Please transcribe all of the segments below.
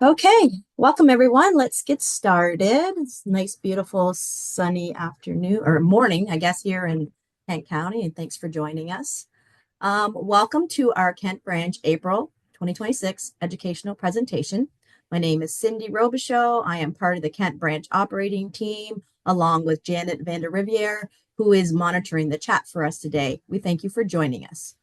Okay, welcome everyone. Let's get started. It's a nice, beautiful, sunny afternoon or morning, I guess, here in Kent County, and thanks for joining us. Welcome to our Kent Branch April 2026 educational presentation. My name is Cindy Robichaux. I am part of the Kent Branch operating team, along with Janet Vanderriviere, who is monitoring the chat for us today. We thank you for joining us.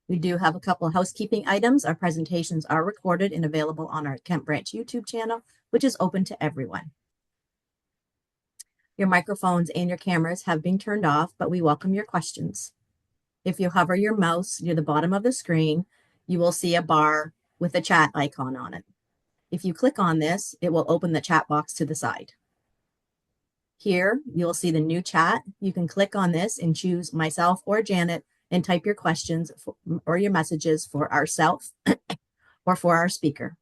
We do have a couple of housekeeping items. Our presentations are recorded and available on our Kent Branch YouTube channel, which is open to everyone. Your microphones and your cameras have been turned off, but we welcome your questions. If you hover your mouse near the bottom of the screen, you will see a bar with a chat icon on it. If you click on this, it will open the chat box to the side. Here, you'll see the new chat. You can click on this and choose myself or Janet and type your questions or your messages for ourselves or for our speaker.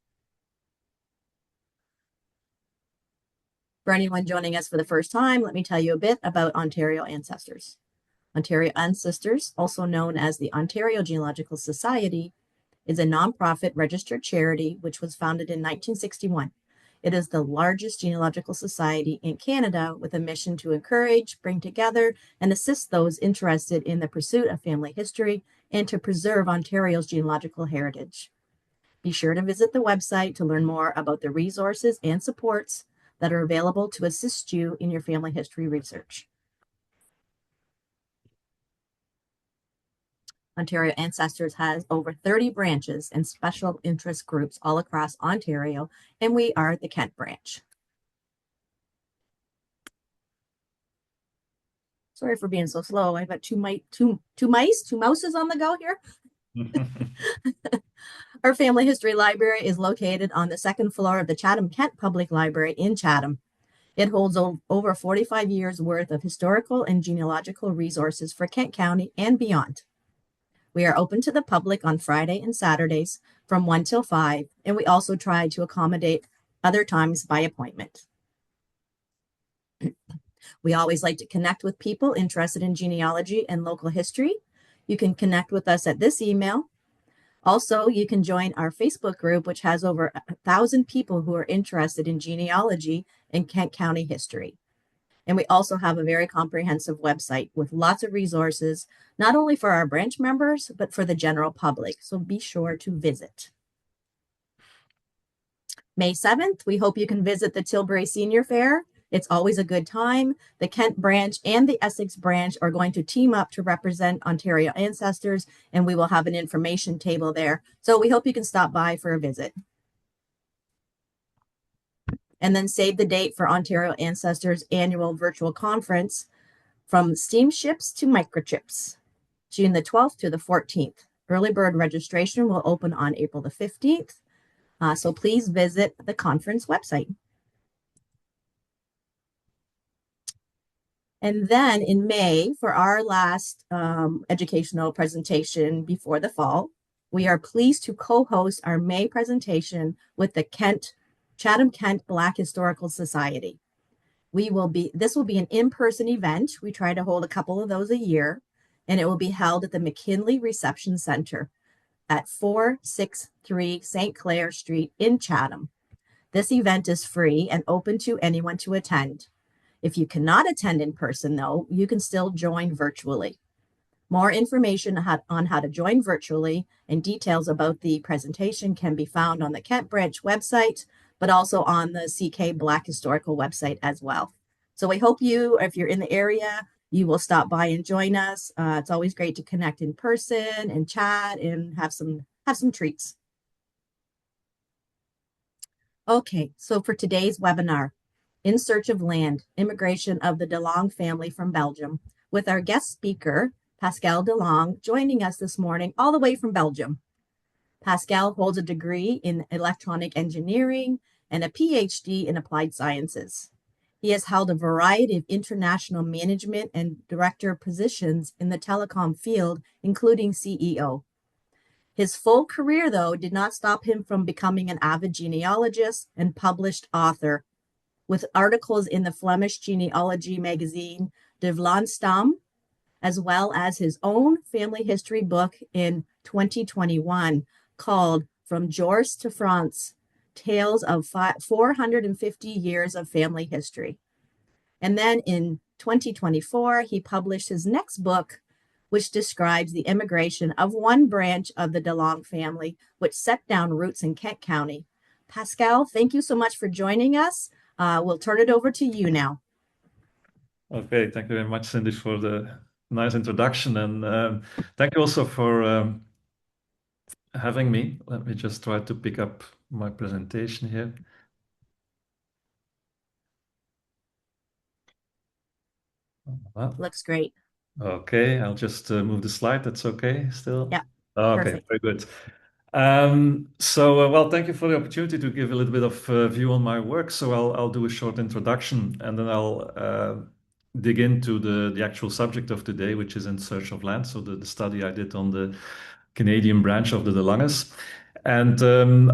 For anyone joining us for the first time, let me tell you a bit about Ontario Ancestors. Ontario Ancestors, also known as the Ontario Genealogical Society, is a nonprofit registered charity which was founded in 1961. It is the largest genealogical society in Canada with a mission to encourage, bring together, and assist those interested in the pursuit of family history and to preserve Ontario's genealogical heritage. Be sure to visit the website to learn more about the resources and supports that are available to assist you in your family history research. Ontario Ancestors has over 30 branches and special interest groups all across Ontario, and we are the Kent branch. Sorry for being so slow. I've got two mouses on the go here. Our family history library is located on the second floor of the Chatham Kent Public Library in Chatham. It holds over 45 years worth of historical and genealogical resources for Kent County and beyond. We are open to the public on Friday and Saturdays from 1 till 5, and we also try to accommodate other times by appointment. We always like to connect with people interested in genealogy and local history. You can connect with us at this email. Also, you can join our Facebook group, which has over 1,000 people who are interested in genealogy and Kent County history. And we also have a very comprehensive website with lots of resources, not only for our branch members, but for the general public. So be sure to visit. May 7th, we hope you can visit the Tilbury Senior Fair. It's always a good time. The Kent branch and the Essex branch are going to team up to represent Ontario Ancestors, and we will have an information table there. So we hope you can stop by for a visit. And then save the date for Ontario Ancestors annual virtual conference, From Steamships to Microchips, June the 12th to the 14th. Early bird registration will open on April the 15th. So please visit the conference website. And then in May, for our last educational presentation before the fall, we are pleased to co-host our May presentation with the Chatham Kent Black Historical Society. This will be an in-person event. We try to hold a couple of those a year, and it will be held at the McKinley Reception Center at 463 St. Clair Street in Chatham. This event is free and open to anyone to attend. If you cannot attend in person, though, you can still join virtually. More information on how to join virtually and details about the presentation can be found on the Kent Branch website, but also on the CK Black Historical website as well. So we hope if you're in the area, you will stop by and join us. It's always great to connect in person and chat and have some treats. Okay, so for today's webinar, In Search of Land, Immigration of the Delanghe Family from Belgium, with our guest speaker, Pascal Delanghe, joining us this morning all the way from Belgium. Pascal holds a degree in electronic engineering and a PhD in applied sciences. He has held a variety of international management and director positions in the telecom field, including CEO. His full career, though, did not stop him from becoming an avid genealogist and published author, with articles in the Flemish genealogy magazine De Vlaamstam as well as his own family history book in 2021 called From George to France, Tales of 450 Years of Family History. And then in 2024, he published his next book, which describes the immigration of one branch of the Delanghe family, which set down roots in Kent County. Pascal, thank you so much for joining us. We'll turn it over to you now. Okay, thank you very much, Cindy, for the nice introduction. And thank you also for having me. Let me just try to pick up my presentation here. Looks great. Okay, I'll just move the slide. That's okay still? Yeah, Okay, perfect. very good. Well, thank you for the opportunity to give a little bit of view on my work. So I'll do a short introduction and then I'll dig into the actual subject of today, which is In Search of Land. So the study I did on the Canadian branch of the Delanghes. And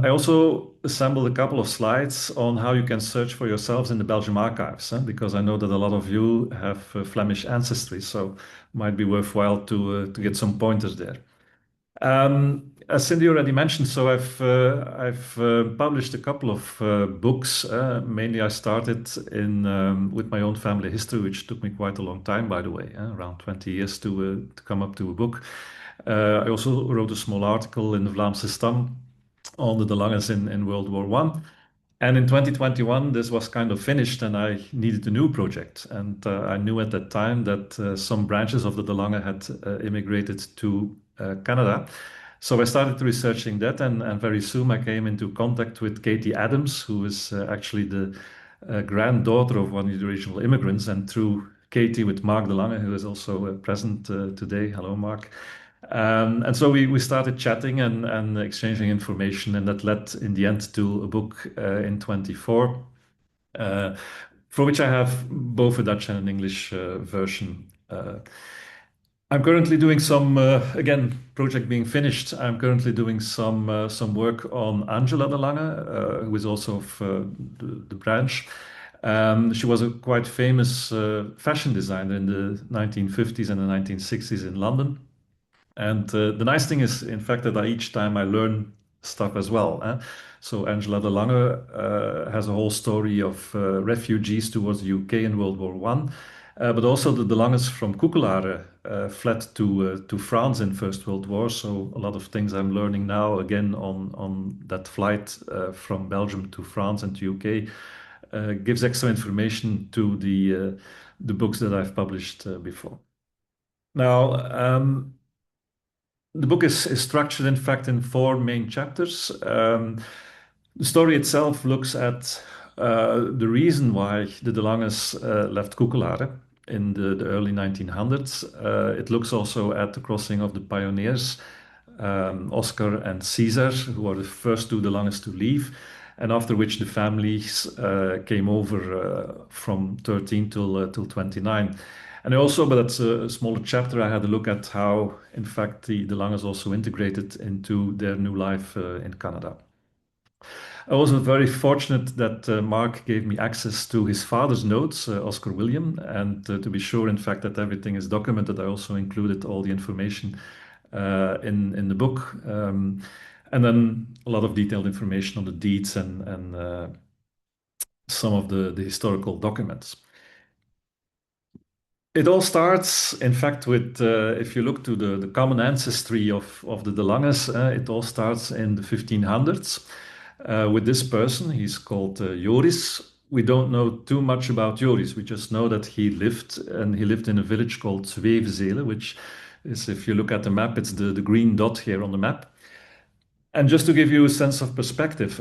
I also assembled a couple of slides on how you can search for yourselves in the Belgium archives, because I know that a lot of you have Flemish ancestry, so might be worthwhile to get some pointers there. As Cindy already mentioned, so I've published a couple of books. Mainly, I started in with my own family history, which took me quite a long time, by the way, around 20 years to come up to a book. I also wrote a small article in the Vlaamse Stam on the Delanghes in World War One. And in 2021, this was kind of finished, and I needed a new project. And I knew at that time that some branches of the Delanghe had immigrated to Canada. So I started researching that, and very soon I came into contact with Katie Adams, who is actually the granddaughter of one of the original immigrants. And through Katie, with Mark Delanghe, who is also present today. Hello, Mark. And so we started chatting and exchanging information, and that led in the end to a book in 24, for which I have both a Dutch and an English version. I'm currently doing some, again, project being finished. I'm currently doing some work on Angela Delanghe, who is also of the branch. She was a quite famous fashion designer in the 1950s and the 1960s in London. And the nice thing is, in fact, that each time I learn stuff as well. So Angela Delanghe has a whole story of refugees towards the UK in World War One, but also the Delanghes from Cuculaire fled to France in First World War. So a lot of things I'm learning now again on that flight from Belgium to France and to UK gives extra information to the books that I've published before. Now. The book is structured, in fact, in four main chapters. The story itself looks at the reason why the Delanghes left Cuculaire in the early 1900s. It looks also at the crossing of the pioneers, Oscar and Caesar, who are the first two Delanghes to leave, and after which the families came over from 13 till 29. And also, but that's a smaller chapter, I had a look at how, in fact, the Delanghes also integrated into their new life in Canada. I was very fortunate that Mark gave me access to his father's notes, Oscar William, and to be sure, in fact, that everything is documented, I also included all the information in the book. And then a lot of detailed information on the deeds and some of the historical documents. It all starts, in fact, with if you look to the common ancestry of the Delanghes, it all starts in the 1500s with this person. He's called Joris. We don't know too much about Joris. We just know that he lived in a village called Zwevenzele, which is, if you look at the map, it's the green dot here on the map. And just to give you a sense of perspective,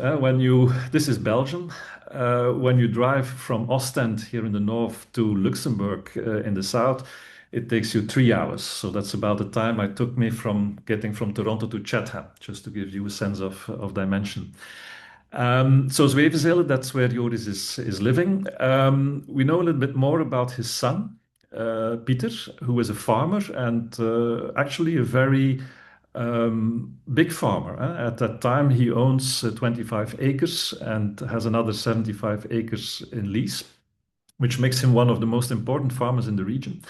this is Belgium. When you drive from Ostend here in the north to Luxembourg in the south, it takes you 3 hours. So that's about the time it took me from getting from Toronto to Chatham, just to give you a sense of dimension. So Zwevenzele, that's where Joris is living. We know a little bit more about his son, Pieter, who is a farmer and actually a very big farmer. At that time, he owns 25 acres and has another 75 acres in lease, which makes him one of the most important farmers in the region.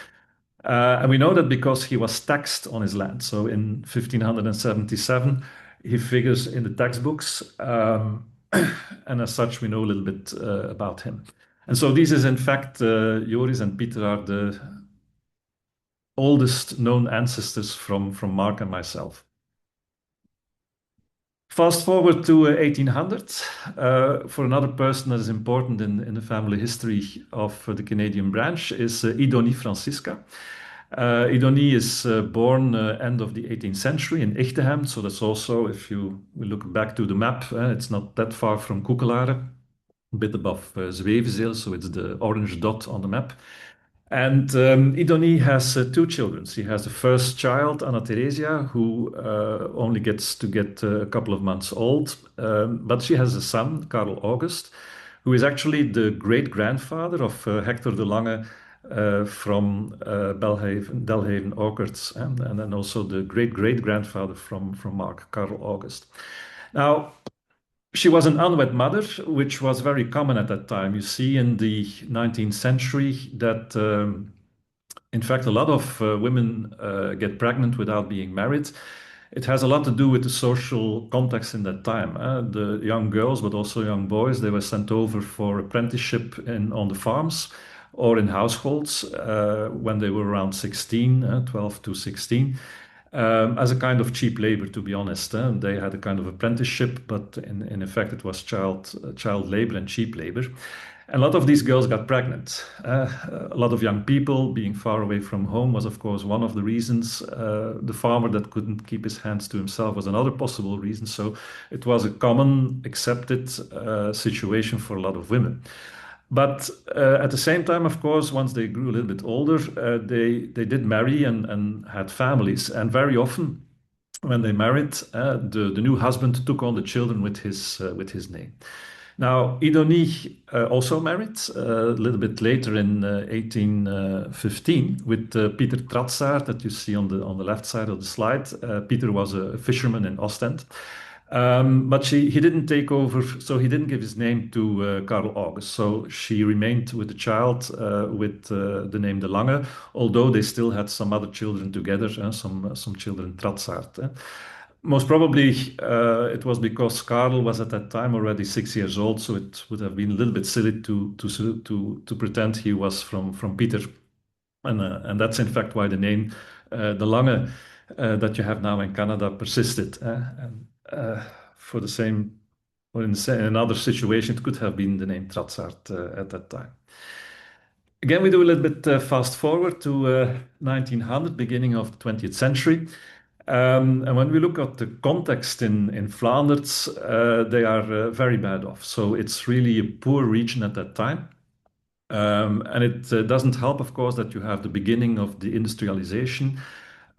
And we know that because he was taxed on his land. So in 1577, he figures in the textbooks, and as such, we know a little bit about him. And so this is, in fact, Joris and Peter are the oldest known ancestors from Mark and myself. Fast forward to 1800, for another person that is important in the family history of the Canadian branch is Idonie Francisca. Idonie is born end of the 18th century in Echtehem, so that's also, if you look back to the map, it's not that far from Koekelare, a bit above Zwevenzeel, so it's the orange dot on the map. And Idonie has two children. She has the first child, Anna Theresia, who only gets to get a couple of months old. But she has a son, Karel August, who is actually the great-grandfather of Hector de Lange from Delhaven Orchards, and then also the great-great-grandfather from Mark, Karel August. Now, she was an unwed mother, which was very common at that time. You see in the 19th century that, in fact, a lot of women get pregnant without being married. It has a lot to do with the social context in that time. The young girls, but also young boys, they were sent over for apprenticeship on the farms or in households when they were around 16, 12 to 16 as a kind of cheap labor, to be honest. They had a kind of apprenticeship, but in effect, it was child labor and cheap labor. And a lot of these girls got pregnant. A lot of young people being far away from home was, of course, one of the reasons. The farmer that couldn't keep his hands to himself was another possible reason. So it was a common, accepted situation for a lot of women. But at the same time, of course, once they grew a little bit older, they did marry and had families. And very often, when they married, the new husband took on the children with his name. Now, Idonie also married a little bit later in 1815 with Peter Tratsaar that you see on the left side of the slide. Peter was a fisherman in Ostend. But he didn't take over, so he didn't give his name to Karel August. So she remained with the child with the name De Lange, although they still had some other children together, some children Tratsaert. Most probably it was because Karel was at that time already 6 years old, so it would have been a little bit silly to pretend he was from Peter. And that's in fact why the name De Lange that you have now in Canada persisted. And for the same, or in another situation, it could have been the name Tratsaert at that time. Again, we do a little bit fast forward to 1900, beginning of the 20th century. And when we look at the context in Flanders, they are very bad off. So it's really a poor region at that time. And it doesn't help, of course, that you have the beginning of the industrialization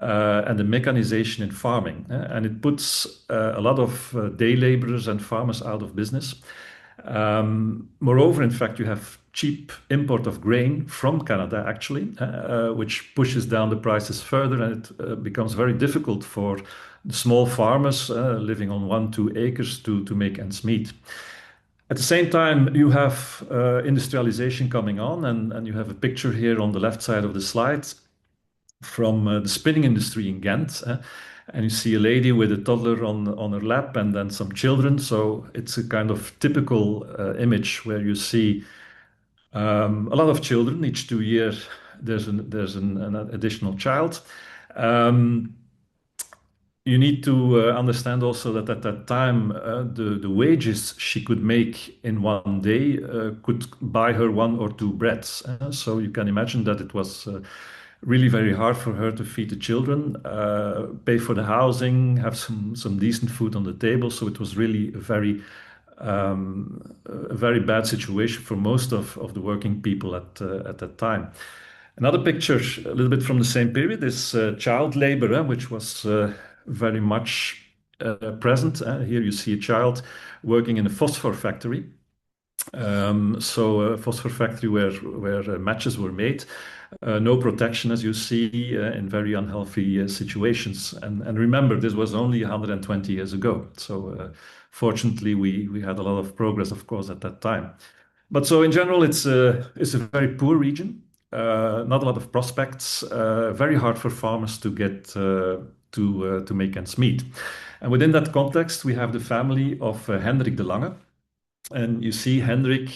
and the mechanization in farming. And it puts a lot of day laborers and farmers out of business. Moreover, in fact, you have cheap import of grain from Canada, actually, which pushes down the prices further, and it becomes very difficult for the small farmers living on 1, 2 acres to make ends meet. At the same time, you have industrialization coming on, and you have a picture here on the left side of the slide from the spinning industry in Ghent. And you see a lady with a toddler on her lap and then some children. So it's a kind of typical image where you see a lot of children. Each 2 years, there's an additional child. You need to understand also that at that time, the wages she could make in one day could buy her 1 or 2 breads. So you can imagine that it was really very hard for her to feed the children, pay for the housing, have some decent food on the table. So it was really a very bad situation for most of the working people at that time. Another picture, a little bit from the same period, is child labor, which was very much present. Here you see a child working in a phosphor factory. So a phosphor factory where matches were made. No protection, as you see, in very unhealthy situations. And remember, this was only 120 years ago. So fortunately, we had a lot of progress, of course, at that time. But so in general, it's a very poor region. not a lot of prospects, very hard for farmers to get to make ends meet. And within that context, we have the family of Hendrik Delanghe. And you see Hendrik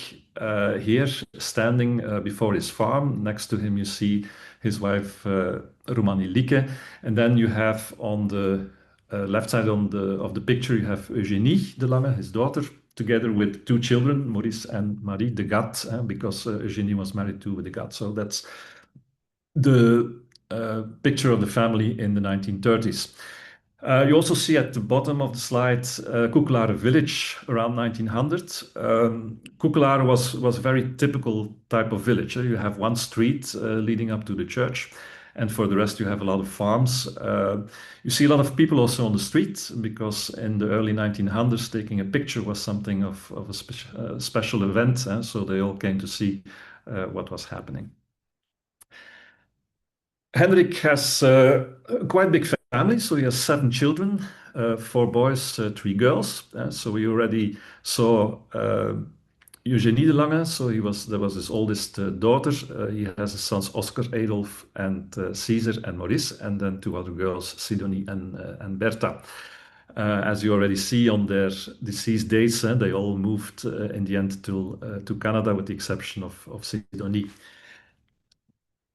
here standing before his farm. Next to him, you see his wife Romani Lieke. And then you have on the left side of the picture, you have Eugénie Delanghe, his daughter, together with two children, Maurice and Marie de Gat, because Eugénie was married to de Gat. So that's the picture of the family in the 1930s. You also see at the bottom of the slide Koekelare village around 1900. Koekelare was a very typical type of village. You have one street leading up to the church, and for the rest you have a lot of farms. You see a lot of people also on the street because in the early 1900s taking a picture was something of a special event, so they all came to see what was happening. Hendrik has a quite big family, so he has 7 children, 4 boys, 3 girls. So we already saw Eugénie Delanghe, so that was his oldest daughter. He has his sons Oscar, Adolf, and Caesar and Maurice, and then 2 other girls, Sidonie and Bertha. As you already see on their deceased dates, they all moved in the end to Canada, with the exception of Sidonie.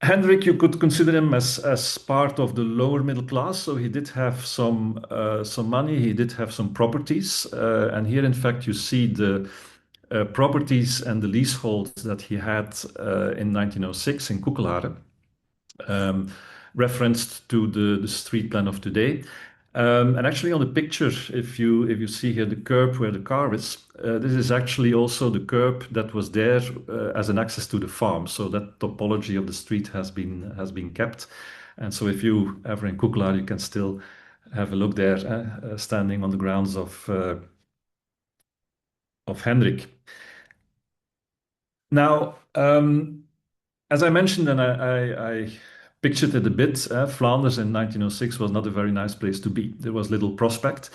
Hendrik, you could consider him as part of the lower middle class. So he did have some money, he did have some properties, and here, in fact, you see the properties and the leaseholds that he had in 1906 in Koekelare, referenced to the street plan of today. And actually, on the picture, if you see here the curb where the car is, this is actually also the curb that was there as an access to the farm. So that topology of the street has been kept. And so, if you ever in Koekelare, you can still have a look there, standing on the grounds of Hendrik. Now, as I mentioned, and I pictured it a bit, Flanders in 1906 was not a very nice place to be. There was little prospect.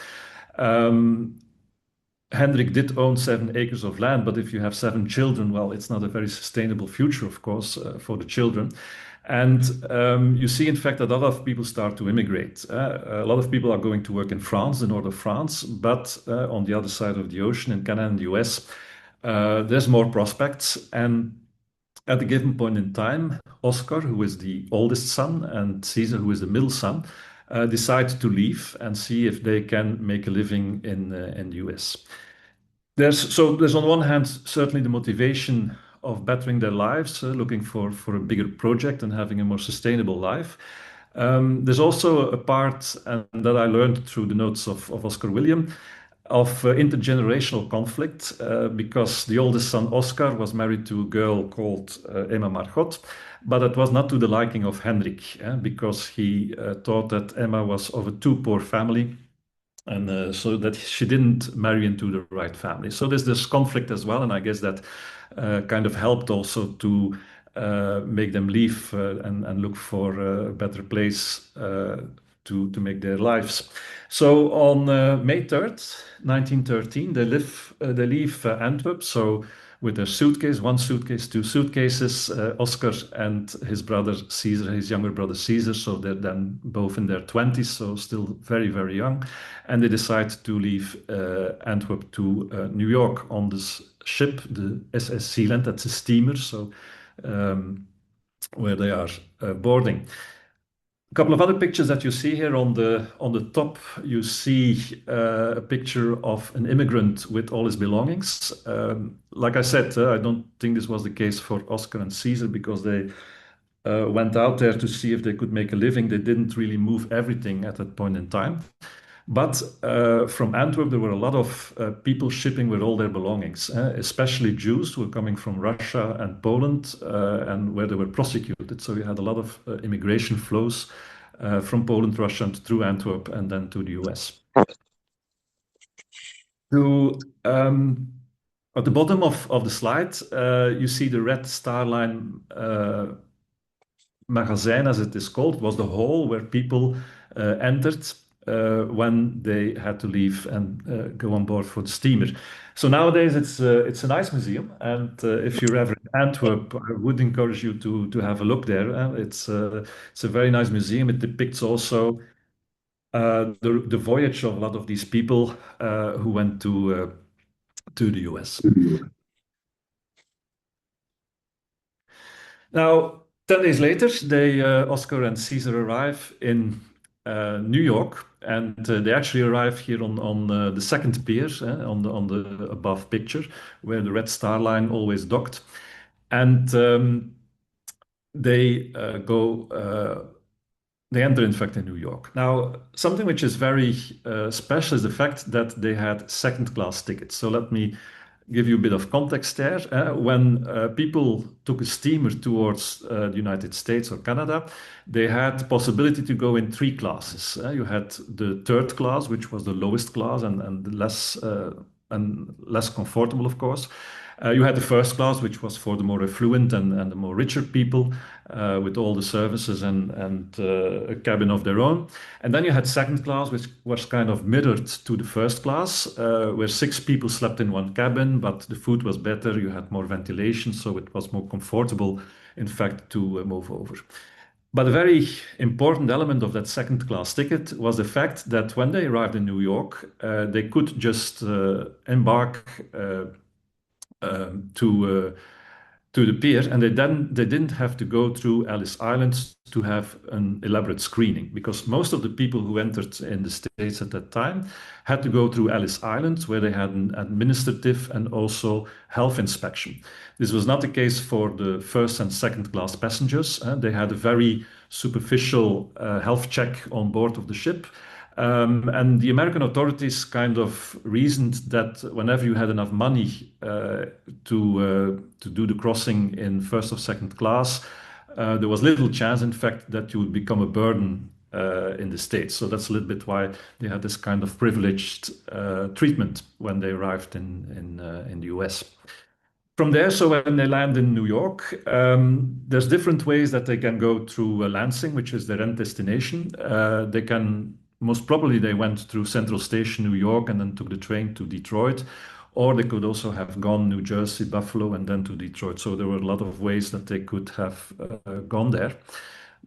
Hendrik did own 7 acres of land, but if you have 7 children, well, it's not a very sustainable future, of course, for the children. And you see, in fact, that a lot of people start to immigrate. A lot of people are going to work in France, the north of France, but on the other side of the ocean, in Canada and the US, there's more prospects. And at a given point in time, Oscar, who is the oldest son, and Caesar, who is the middle son, decide to leave and see if they can make a living in the US. There's on one hand certainly the motivation of bettering their lives, looking for a bigger project and having a more sustainable life. There's also a part, and that I learned through the notes of Oscar William, of intergenerational conflict, because the oldest son Oscar was married to a girl called Emma Margot, but it was not to the liking of Hendrik, because he thought that Emma was of a too poor family, and so that she didn't marry into the right family. So there's this conflict as well, and I guess that kind of helped also to make them leave and look for a better place to make their lives. So on May 3rd, 1913, they leave Antwerp. So with their suitcase, 1 suitcase, 2 suitcases, Oscar and his brother Caesar, his younger brother Caesar. So they're then both in their 20s, so still very, very young. And they decide to leave Antwerp to New York on this ship, the SS Sealand. That's a steamer, so where they are boarding. A couple of other pictures that you see here on the top, you see a picture of an immigrant with all his belongings. Like I said, I don't think this was the case for Oscar and Caesar, because they went out there to see if they could make a living. They didn't really move everything at that point in time. But from Antwerp, there were a lot of people shipping with all their belongings, especially Jews who were coming from Russia and Poland, and where they were prosecuted. So you had a lot of immigration flows from Poland, Russia, and through Antwerp, and then to the US. At the bottom of the slide, you see the red star line magazine, as it is called. It was the hall where people entered when they had to leave and go on board for the steamer. So nowadays it's a nice museum, and if you're ever in Antwerp, I would encourage you to have a look there. It's a very nice museum. It depicts also the voyage of a lot of these people who went to the US. Now, 10 days later, Oscar and Caesar arrive in New York, and they actually arrive here on the second pier, on the above picture, where the Red Star Line always docked. And they go they enter, in fact, in New York. Now, something which is very special is the fact that they had second class tickets. So let me give you a bit of context there. When people took a steamer towards the United States or Canada, they had the possibility to go in three classes. You had the third class, which was the lowest class and less comfortable, of course. You had the first class, which was for the more affluent and the more richer people, with all the services and a cabin of their own. And then you had second class, which was kind of mirrored to the first class, where six people slept in one cabin, but the food was better, you had more ventilation, so it was more comfortable, in fact, to move over. But a very important element of that second class ticket was the fact that when they arrived in New York, they could just embark to the pier, and they didn't have to go through Ellis Island to have an elaborate screening, because most of the people who entered in the States at that time had to go through Ellis Island, where they had an administrative and also health inspection. This was not the case for the first and second class passengers. They had a very superficial health check on board of the ship. And the American authorities kind of reasoned that whenever you had enough money to do the crossing in first or second class, there was little chance, in fact, that you would become a burden in the States. So that's a little bit why they had this kind of privileged treatment when they arrived in the US. From there, so when they land in New York, there's different ways that they can go through Lansing, which is their end destination. They can most probably they went through Central Station, New York, and then took the train to Detroit, or they could also have gone New Jersey, Buffalo, and then to Detroit. So there were a lot of ways that they could have gone there.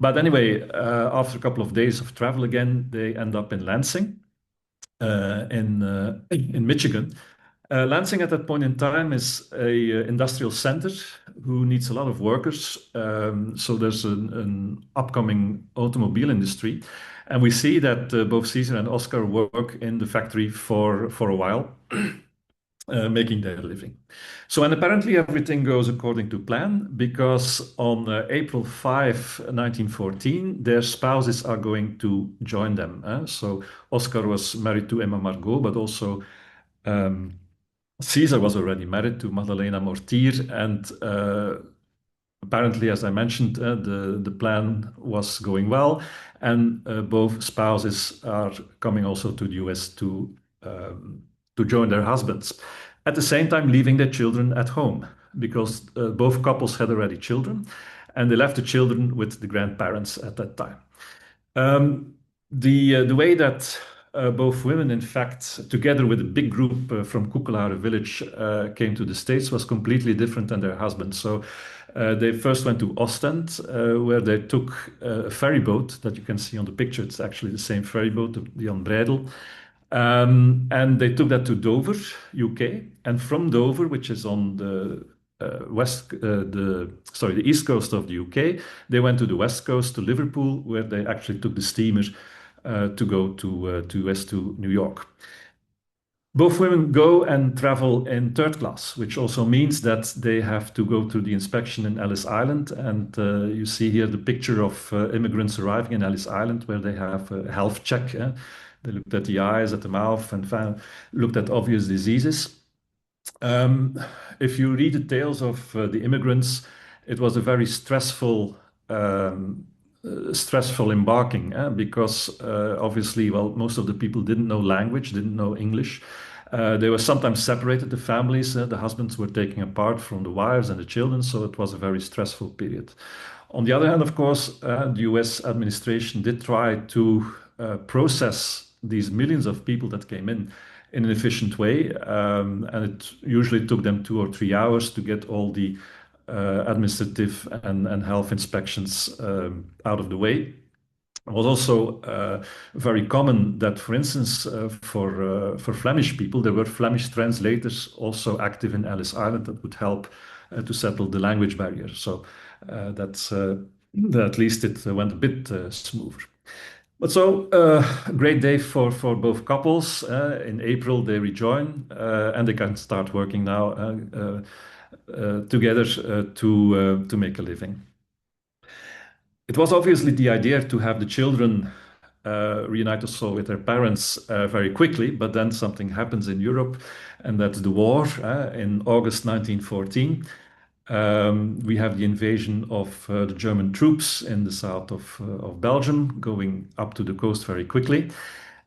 But anyway, after a couple of days of travel again, they end up in Lansing, in Michigan. Lansing at that point in time is a industrial center who needs a lot of workers. So there's an upcoming automobile industry. And we see that both Caesar and Oscar work in the factory for a while, making their living. So, and apparently everything goes according to plan, because on April 5, 1914, their spouses are going to join them. So Oscar was married to Emma Margot, but also Caesar was already married to Madalena Mortier, and apparently, as I mentioned, the plan was going well, and both spouses are coming also to the US to join their husbands. At the same time, leaving their children at home, because both couples had already children, and they left the children with the grandparents at that time. The way that both women, in fact, together with a big group from Kukulare village, came to the States was completely different than their husbands. So they first went to Ostend, where they took a ferry boat that you can see on the picture. It's actually the same ferry boat, the Jan Breidel. And they took that to Dover, UK. And from Dover, which is on the the east coast of the UK, they went to the west coast to Liverpool, where they actually took the steamer to go to west to New York. Both women go and travel in third class, which also means that they have to go through the inspection in Ellis Island. And you see here the picture of immigrants arriving in Ellis Island, where they have a health check. They looked at the eyes, at the mouth, and looked at obvious diseases. If you read the tales of the immigrants, it was a very stressful embarking, because obviously, well, most of the people didn't know language, didn't know English. They were sometimes separated, the families. The husbands were taken apart from the wives and the children, so it was a very stressful period. On the other hand, of course, the US administration did try to process these millions of people that came in an efficient way. And it usually took them 2 or 3 hours to get all the administrative and health inspections out of the way. It was also very common that, for instance, for Flemish people, there were Flemish translators also active in Ellis Island that would help to settle the language barrier. So that's at least it went a bit smoother. But so a great day for both couples. In April they rejoin and they can start working now together to make a living. It was obviously the idea to have the children reunite also with their parents very quickly, but then something happens in Europe, and that's the war in August 1914. We have the invasion of the German troops in the south of Belgium, going up to the coast very quickly.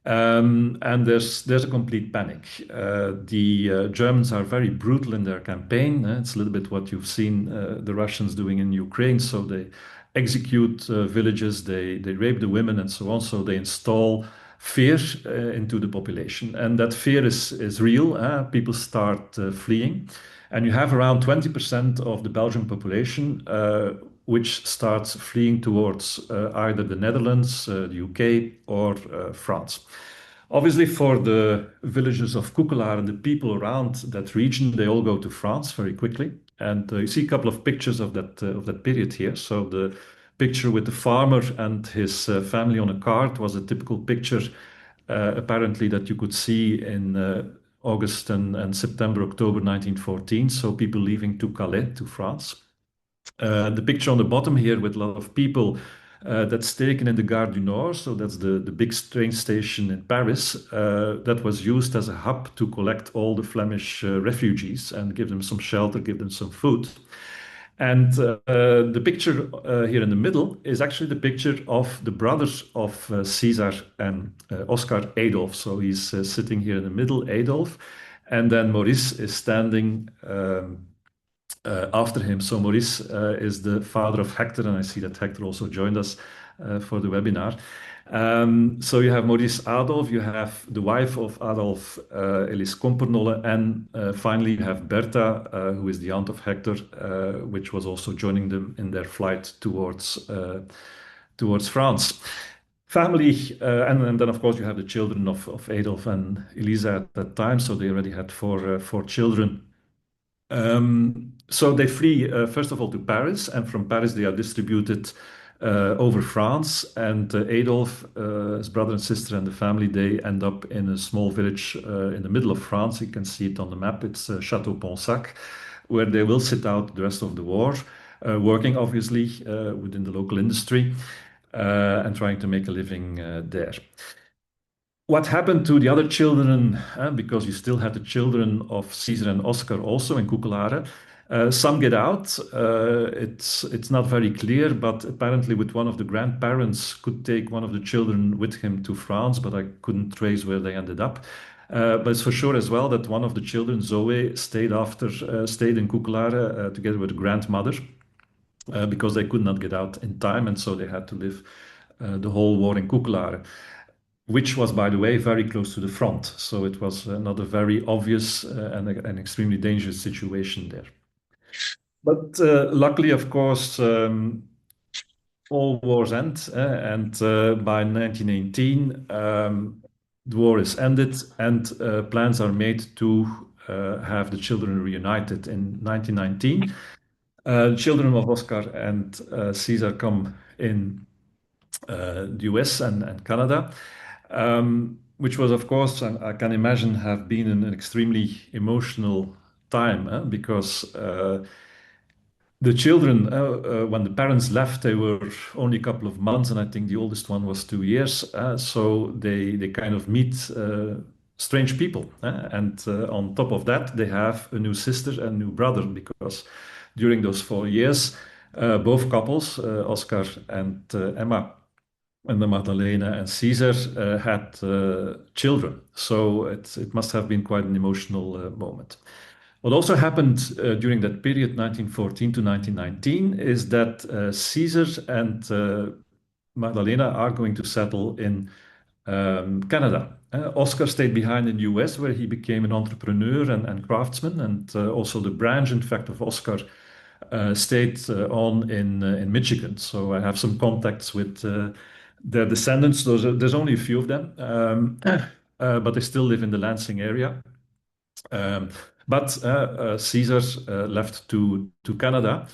And there's a complete panic. The Germans are very brutal in their campaign. It's a little bit what you've seen the Russians doing in Ukraine. So they execute villages, they rape the women, and so on. So they install fear into the population, and that fear is real. People start fleeing, and you have around 20% of the Belgian population which starts fleeing towards either the Netherlands, the UK, or France. Obviously, for the villagers of Koekelaar and the people around that region, they all go to France very quickly. And you see a couple of pictures of that period here. So the picture with the farmer and his family on a cart was a typical picture, apparently, that you could see in August and September, October 1914. So people leaving to Calais, to France. The picture on the bottom here with a lot of people that's taken in the Gare du Nord, so that's the big train station in Paris, that was used as a hub to collect all the Flemish refugees and give them some shelter, give them some food. And the picture here in the middle is actually the picture of the brothers of Caesar and Oscar Adolf. So he's sitting here in the middle, Adolf, and then Maurice is standing after him. So Maurice is the father of Hector, and I see that Hector also joined us for the webinar. So you have Maurice Adolf, you have the wife of Adolf, Elise Kompernolle, and finally you have Bertha, who is the aunt of Hector, which was also joining them in their flight towards France. Family, and then of course you have the children of Adolf and Elisa at that time, so they already had four children. So they flee, first of all, to Paris, and from Paris they are distributed over France. And Adolf, his brother and sister, and the family, they end up in a small village in the middle of France. You can see it on the map. It's Château Ponsac, where they will sit out the rest of the war, working obviously within the local industry and trying to make a living there. What happened to the other children, because you still had the children of Caesar and Oscar also in Koekelaar. Some get out. It's not very clear, but apparently with one of the grandparents could take one of the children with him to France, but I couldn't trace where they ended up. But it's for sure as well that one of the children, Zoe, stayed in Koekelaar together with the grandmother because they could not get out in time, and so they had to live the whole war in Koekelaar, which was, by the way, very close to the front. So it was not a very obvious and an extremely dangerous situation there. But luckily, of course, all wars end, and by 1918, the war is ended, and plans are made to have the children reunited in 1919. The children of Oscar and Caesar come in the US and Canada. Which was, of course, I can imagine, have been an extremely emotional time because the children, when the parents left, they were only a couple of months, and I think the oldest one was 2 years. So they kind of meet strange people. And on top of that, they have a new sister and new brother because during those 4 years, both couples, Oscar and Emma, and the Magdalena and Caesar had children. So it must have been quite an emotional moment. What also happened during that period, 1914 to 1919, is that Caesar and Magdalena are going to settle in Canada. Oscar stayed behind in the US, where he became an entrepreneur and craftsman, and also the branch, in fact, of Oscar stayed on in Michigan. So I have some contacts with their descendants. There's only a few of them, but they still live in the Lansing area. Um, but Caesar left to Canada.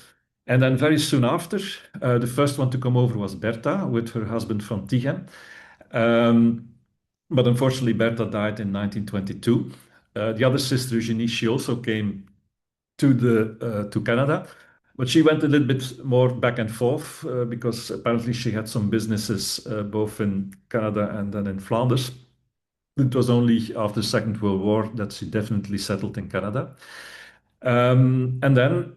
And then very soon after, the first one to come over was Bertha with her husband from Tichem. Um, but unfortunately, Bertha died in 1922. The other sister, Eugenie, she also came to Canada, but she went a little bit more back and forth because apparently she had some businesses both in Canada and then in Flanders. It was only after the Second World War that she definitely settled in Canada. And then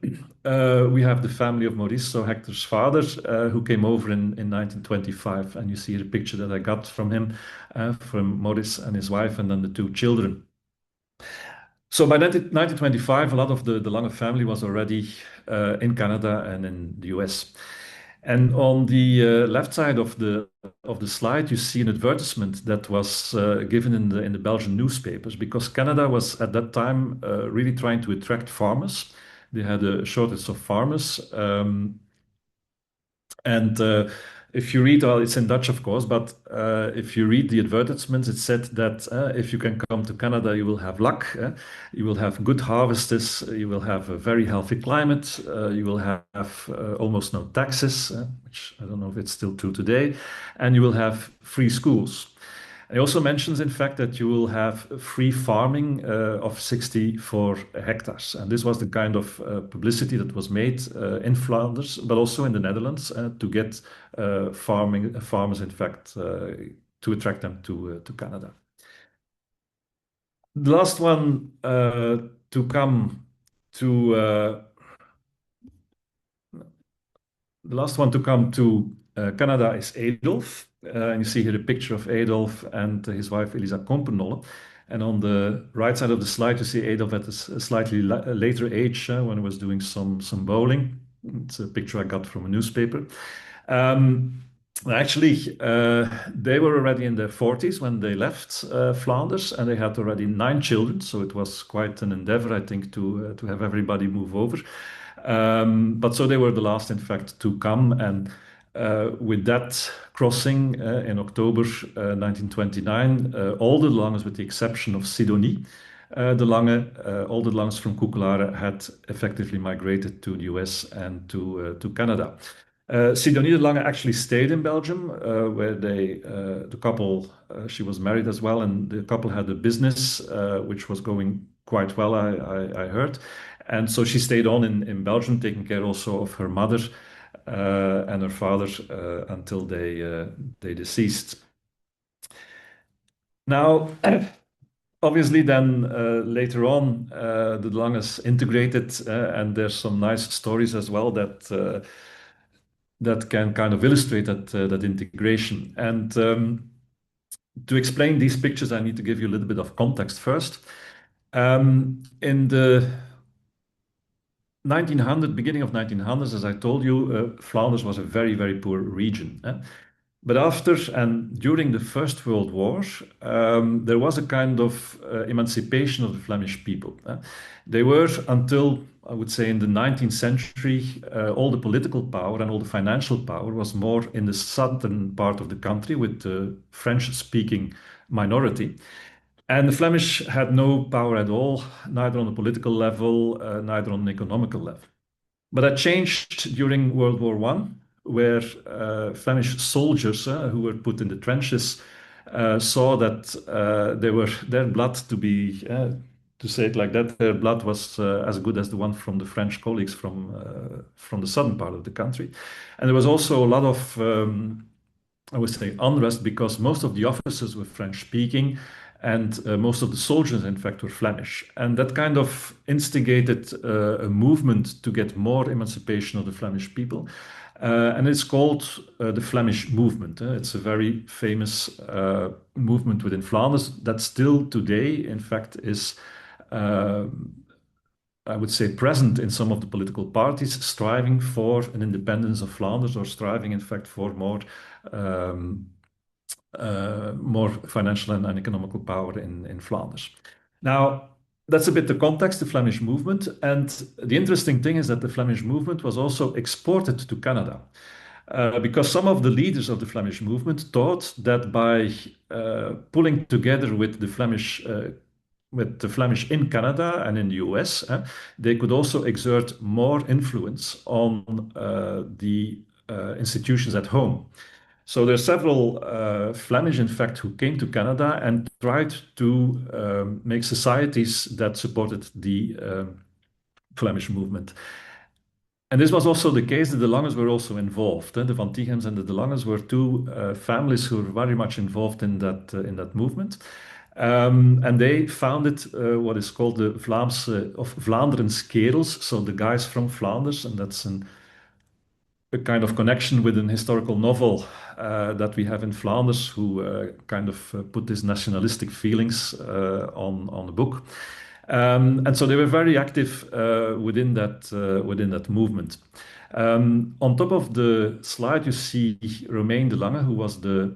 we have the family of Maurice, so Hector's father, who came over in 1925. And you see the picture that I got from him, from Maurice and his wife, and then the two children. So by 1925, a lot of the Lange family was already in Canada and in the US. And on the left side of the slide, you see an advertisement that was given in the Belgian newspapers because Canada was at that time really trying to attract farmers. They had a shortage of farmers. And if you read, well, it's in Dutch, of course, but if you read the advertisements, it said that if you can come to Canada, you will have luck, you will have good harvests, you will have a very healthy climate, you will have almost no taxes, which I don't know if it's still true today, and you will have free schools. He also mentions, in fact, that you will have free farming of 64 hectares. And this was the kind of publicity that was made in Flanders, but also in the Netherlands to get farmers, in fact, to attract them to Canada. The last one to come to the last one to come to Canada is Adolf. And you see here a picture of Adolf and his wife Elisa Kompenolle. And on the right side of the slide, you see Adolf at a slightly later age when he was doing some bowling. It's a picture I got from a newspaper. Actually, they were already in their 40s when they left Flanders, and they had already 9 children. So it was quite an endeavor, I think, to have everybody move over. But so they were the last, in fact, to come. And with that crossing in October 1929, all the Langes, with the exception of Sidonie, all the Langes from Cuculaire had effectively migrated to the US and to Canada. Sidonie de Lange actually stayed in Belgium, where the couple, she was married as well, and the couple had a business which was going quite well, I heard. And so she stayed on in Belgium, taking care also of her mother and her father until they deceased. Now, obviously, then later on, the Langes integrated, and there's some nice stories as well that can kind of illustrate that integration. And to explain these pictures, I need to give you a little bit of context first. In the 1900, beginning of 1900s, as I told you, Flanders was a very, very poor region. But after and during the First World War, there was a kind of emancipation of the Flemish people. They were, until I would say in the 19th century, all the political power and all the financial power was more in the southern part of the country with the French-speaking minority. And the Flemish had no power at all, neither on a political level, neither on an economical level. But that changed during World War One, where Flemish soldiers who were put in the trenches saw that their blood to say it like that, their blood was as good as the one from the French colleagues from the southern part of the country. And there was also a lot of I would say unrest because most of the officers were French speaking and most of the soldiers, in fact, were Flemish. And that kind of instigated a movement to get more emancipation of the Flemish people. And it's called the Flemish movement. It's a very famous movement within Flanders that still today, in fact, is I would say, present in some of the political parties, striving for an independence of Flanders or striving, in fact, for more more financial and economical power in Flanders. Now, that's a bit the context, the Flemish movement. And the interesting thing is that the Flemish movement was also exported to Canada. Because some of the leaders of the Flemish movement thought that by pulling together with the Flemish in Canada and in the US, they could also exert more influence on the institutions at home. So there are several Flemish, in fact, who came to Canada and tried to make societies that supported the Flemish movement. And this was also the case. The De Langes were also involved. The Van Tichems and the De Langes were two families who were very much involved in that movement. And they founded what is called the Vlaamse of Vlaanderen's Kerels, so the guys from Flanders, and that's a kind of connection with an historical novel that we have in Flanders, who kind of put these nationalistic feelings on the book. And so they were very active within that movement. On top of the slide, you see Romein de Lange, who was the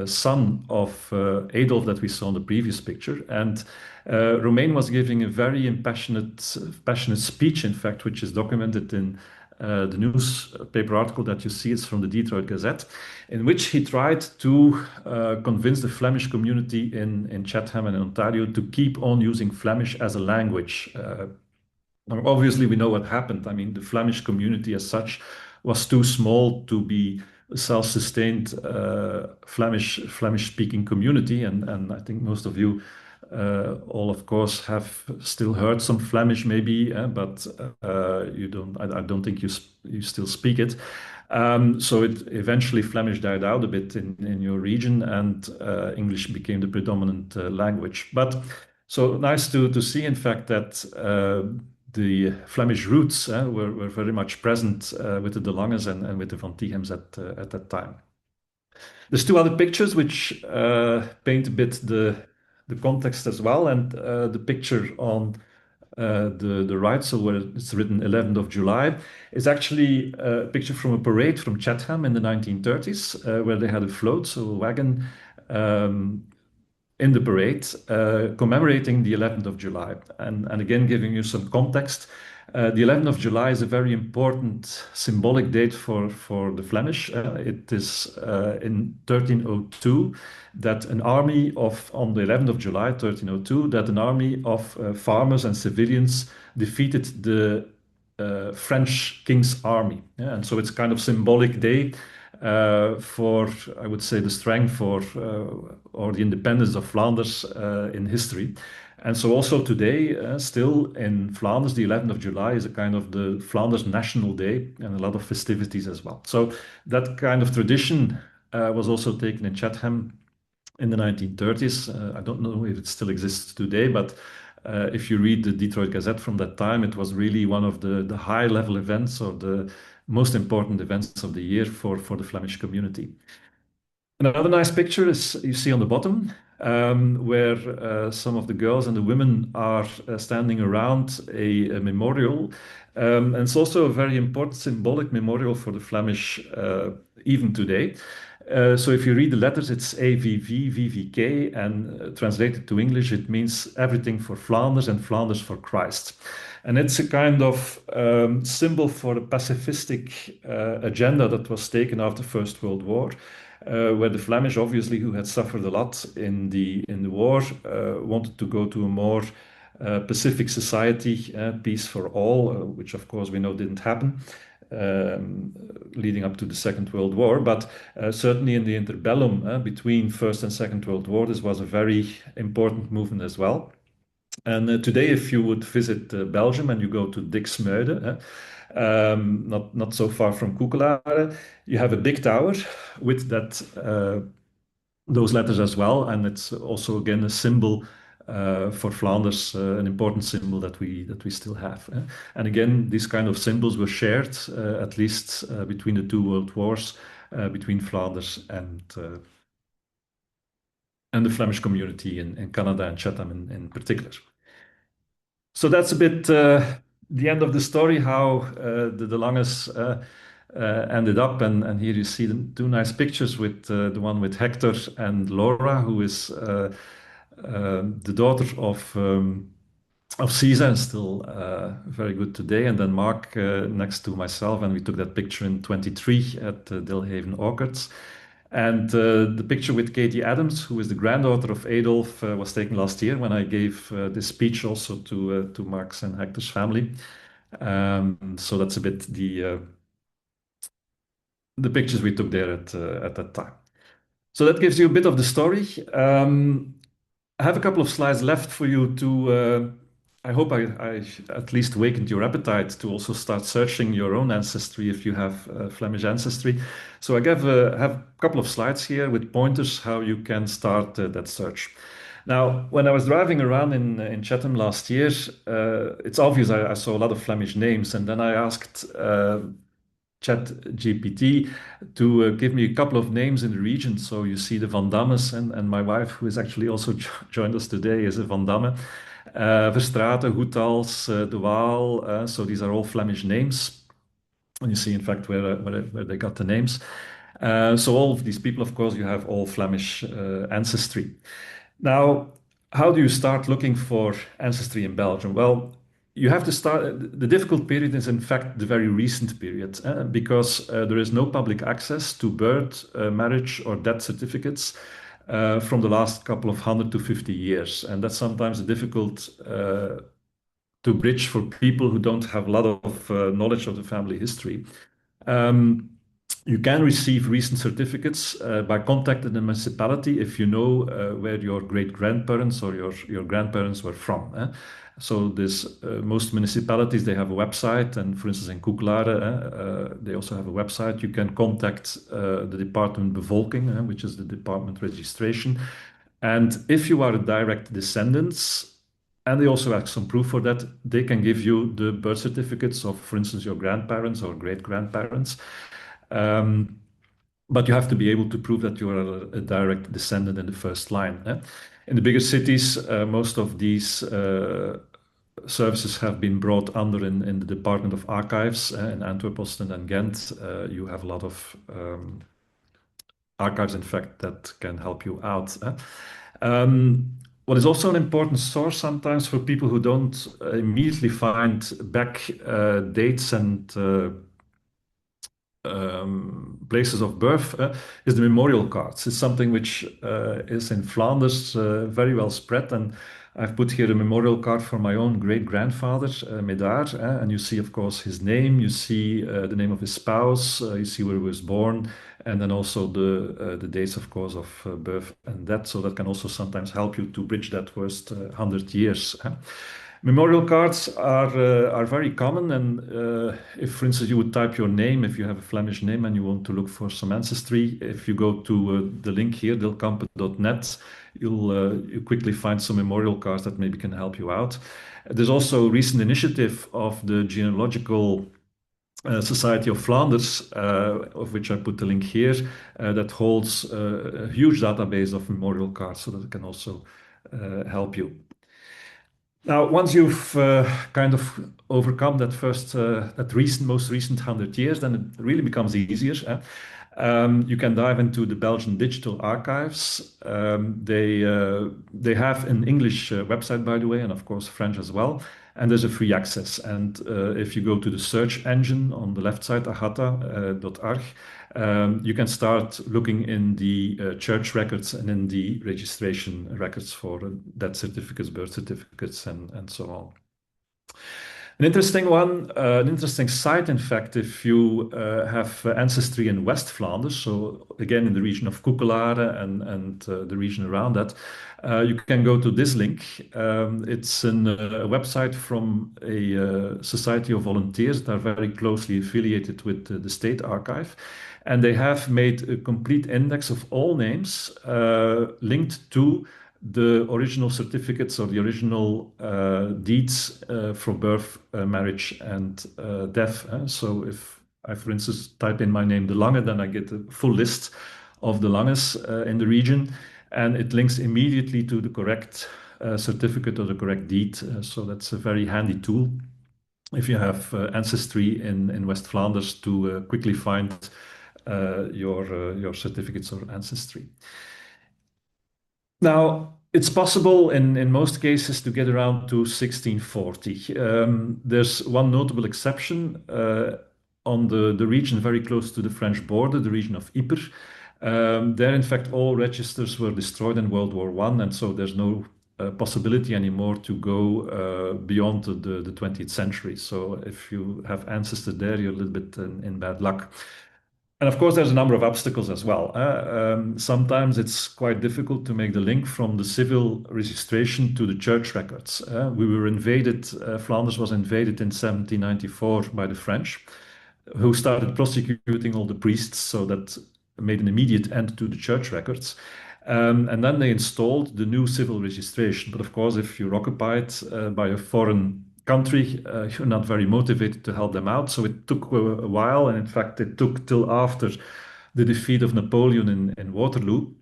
son of Adolf that we saw in the previous picture. And Romein was giving a very passionate speech, in fact, which is documented in the newspaper article that you see. It's from the Detroit Gazette, in which he tried to convince the Flemish community in Chatham and in Ontario to keep on using Flemish as a language. Obviously, we know what happened. I mean, the Flemish community as such was too small to be a self-sustained Flemish-speaking community, and I think most of you all, of course, have still heard some Flemish, maybe, but you don't. I don't think you still speak it. So it eventually Flemish died out a bit in your region, and English became the predominant language. But so nice to see, in fact, that the Flemish roots were very much present with the De Langes and with the Van Tichems at that time. There's two other pictures which paint a bit the context as well, and the picture on the right, so where it's written 11th of July, is actually a picture from a parade from Chatham in the 1930s, where they had a float, so a wagon in the parade commemorating the 11th of July. And again, giving you some context, the 11th of July is a very important symbolic date for the Flemish. It is in 1302 that an army on the 11th of July, 1302, that an army of farmers and civilians defeated the French king's army. Yeah, and so it's kind of symbolic day for, I would say, the strength or the independence of Flanders in history. And so also today, still in Flanders, the 11th of July is a kind of the Flanders National Day and a lot of festivities as well. So that kind of tradition was also taken in Chatham in the 1930s. I don't know if it still exists today, but if you read the Detroit Gazette from that time, it was really one of the high-level events or the most important events of the year for the Flemish community. Another nice picture is you see on the bottom, where some of the girls and the women are standing around a memorial. And it's also a very important symbolic memorial for the Flemish even today. So if you read the letters, it's AVV, VVK, and translated to English, it means everything for Flanders and Flanders for Christ. And it's a kind of symbol for the pacifistic agenda that was taken after the First World War, where the Flemish, obviously, who had suffered a lot in the war, wanted to go to a more Pacific society, peace for all, which of course we know didn't happen, leading up to the Second World War. But certainly in the interbellum between First and Second World War, this was a very important movement as well. And today, if you would visit Belgium and you go to Diksmuide, not so far from Koekelare, you have a big tower with those letters as well, and it's also again a symbol for Flanders, an important symbol that we still have. And again, these kind of symbols were shared, at least between the two world wars, between Flanders and the Flemish community in Canada and Chatham in particular. So that's a bit the end of the story, how the De Langes ended up. And here you see the two nice pictures with the one with Hector and Laura, who is the daughter of Caesar, and still very good today. And then Mark next to myself, and we took that picture in 23 at Delhaven Orchards. And the picture with Katie Adams, who is the granddaughter of Adolf, was taken last year when I gave this speech also to Mark's and Hector's family. So that's a bit the pictures we took there at that time. So that gives you a bit of the story. I have a couple of slides left for you to. I hope I at least awakened your appetite to also start searching your own ancestry if you have Flemish ancestry. So I have a couple of slides here with pointers how you can start that search. Now, when I was driving around in Chatham last year, it's obvious I saw a lot of Flemish names, and then I asked ChatGPT to give me a couple of names in the region. So you see the Van Dammes, and my wife, who is actually also joined us today, is a Van Damme. Verstraeten, Goethals, De Waal. So these are all Flemish names. And you see, in fact, where they got the names. So all of these people, of course, you have all Flemish ancestry. Now, how do you start looking for ancestry in Belgium? Well, you have to start. The difficult period is, in fact, the very recent period, because there is no public access to birth, marriage, or death certificates from the last couple of 100 to 50 years. And that's sometimes difficult to bridge for people who don't have a lot of knowledge of the family history. Um, you can receive recent certificates by contacting the municipality if you know where your great grandparents or your grandparents were from. So this most municipalities, they have a website, and for instance in Koekelare, they also have a website. You can contact the department Bevolking, which is the department registration. And if you are a direct descendants, and they also have some proof for that, they can give you the birth certificates of, for instance, your grandparents or great grandparents. Um, but you have to be able to prove that you are a direct descendant in the first line. In the bigger cities, most of these services have been brought under in the Department of Archives in Antwerp, Ostend, and Ghent. You have a lot of archives, in fact, that can help you out. What is also an important source sometimes for people who don't immediately find back dates and places of birth is the memorial cards. It's something which is in Flanders very well spread, and I've put here a memorial card for my own great grandfather, Medard, and you see, of course, his name. You see the name of his spouse. You see where he was born, and then also the dates, of course, of birth and death. So that can also sometimes help you to bridge that first 100 years. Memorial cards are very common, and if, for instance, you would type your name, if you have a Flemish name and you want to look for some ancestry, if you go to the link here, delkampen.net, you quickly find some memorial cards that maybe can help you out. There's also a recent initiative of the Genealogical Society of Flanders, of which I put the link here, that holds a huge database of memorial cards, so that it can also help you. Now, once you've kind of overcome that most recent 100 years, then it really becomes easier. You can dive into the Belgian Digital Archives. They have an English website, by the way, and of course French as well. And there's a free access. And if you go to the search engine on the left side, ahata.arch, you can start looking in the church records and in the registration records for death certificates, birth certificates, and so on. An interesting one, an interesting site, in fact, if you have ancestry in West Flanders, so again in the region of Koekelare and the region around that, you can go to this link. It's a website from a society of volunteers that are very closely affiliated with the State Archive. And they have made a complete index of all names linked to the original certificates or the original deeds for birth, marriage, and death. So if I, for instance, type in my name, Delanghe, then I get a full list of Delanges in the region, and it links immediately to the correct certificate or the correct deed. So that's a very handy tool. if you have ancestry in West Flanders to quickly find your certificates or ancestry. Now, it's possible in most cases to get around to 1640. There's one notable exception on the region very close to the French border, the region of Ypres. There, in fact, all registers were destroyed in World War I, and so there's no possibility anymore to go beyond the 20th century. So if you have ancestors there, you're a little bit in bad luck. And of course, there's a number of obstacles as well. Sometimes it's quite difficult to make the link from the civil registration to the church records. We were invaded, Flanders was invaded in 1794 by the French, who started prosecuting all the priests, so that made an immediate end to the church records. And then they installed the new civil registration. But of course, if you're occupied by a foreign country, you're not very motivated to help them out. So it took a while, and in fact, it took till after the defeat of Napoleon in Waterloo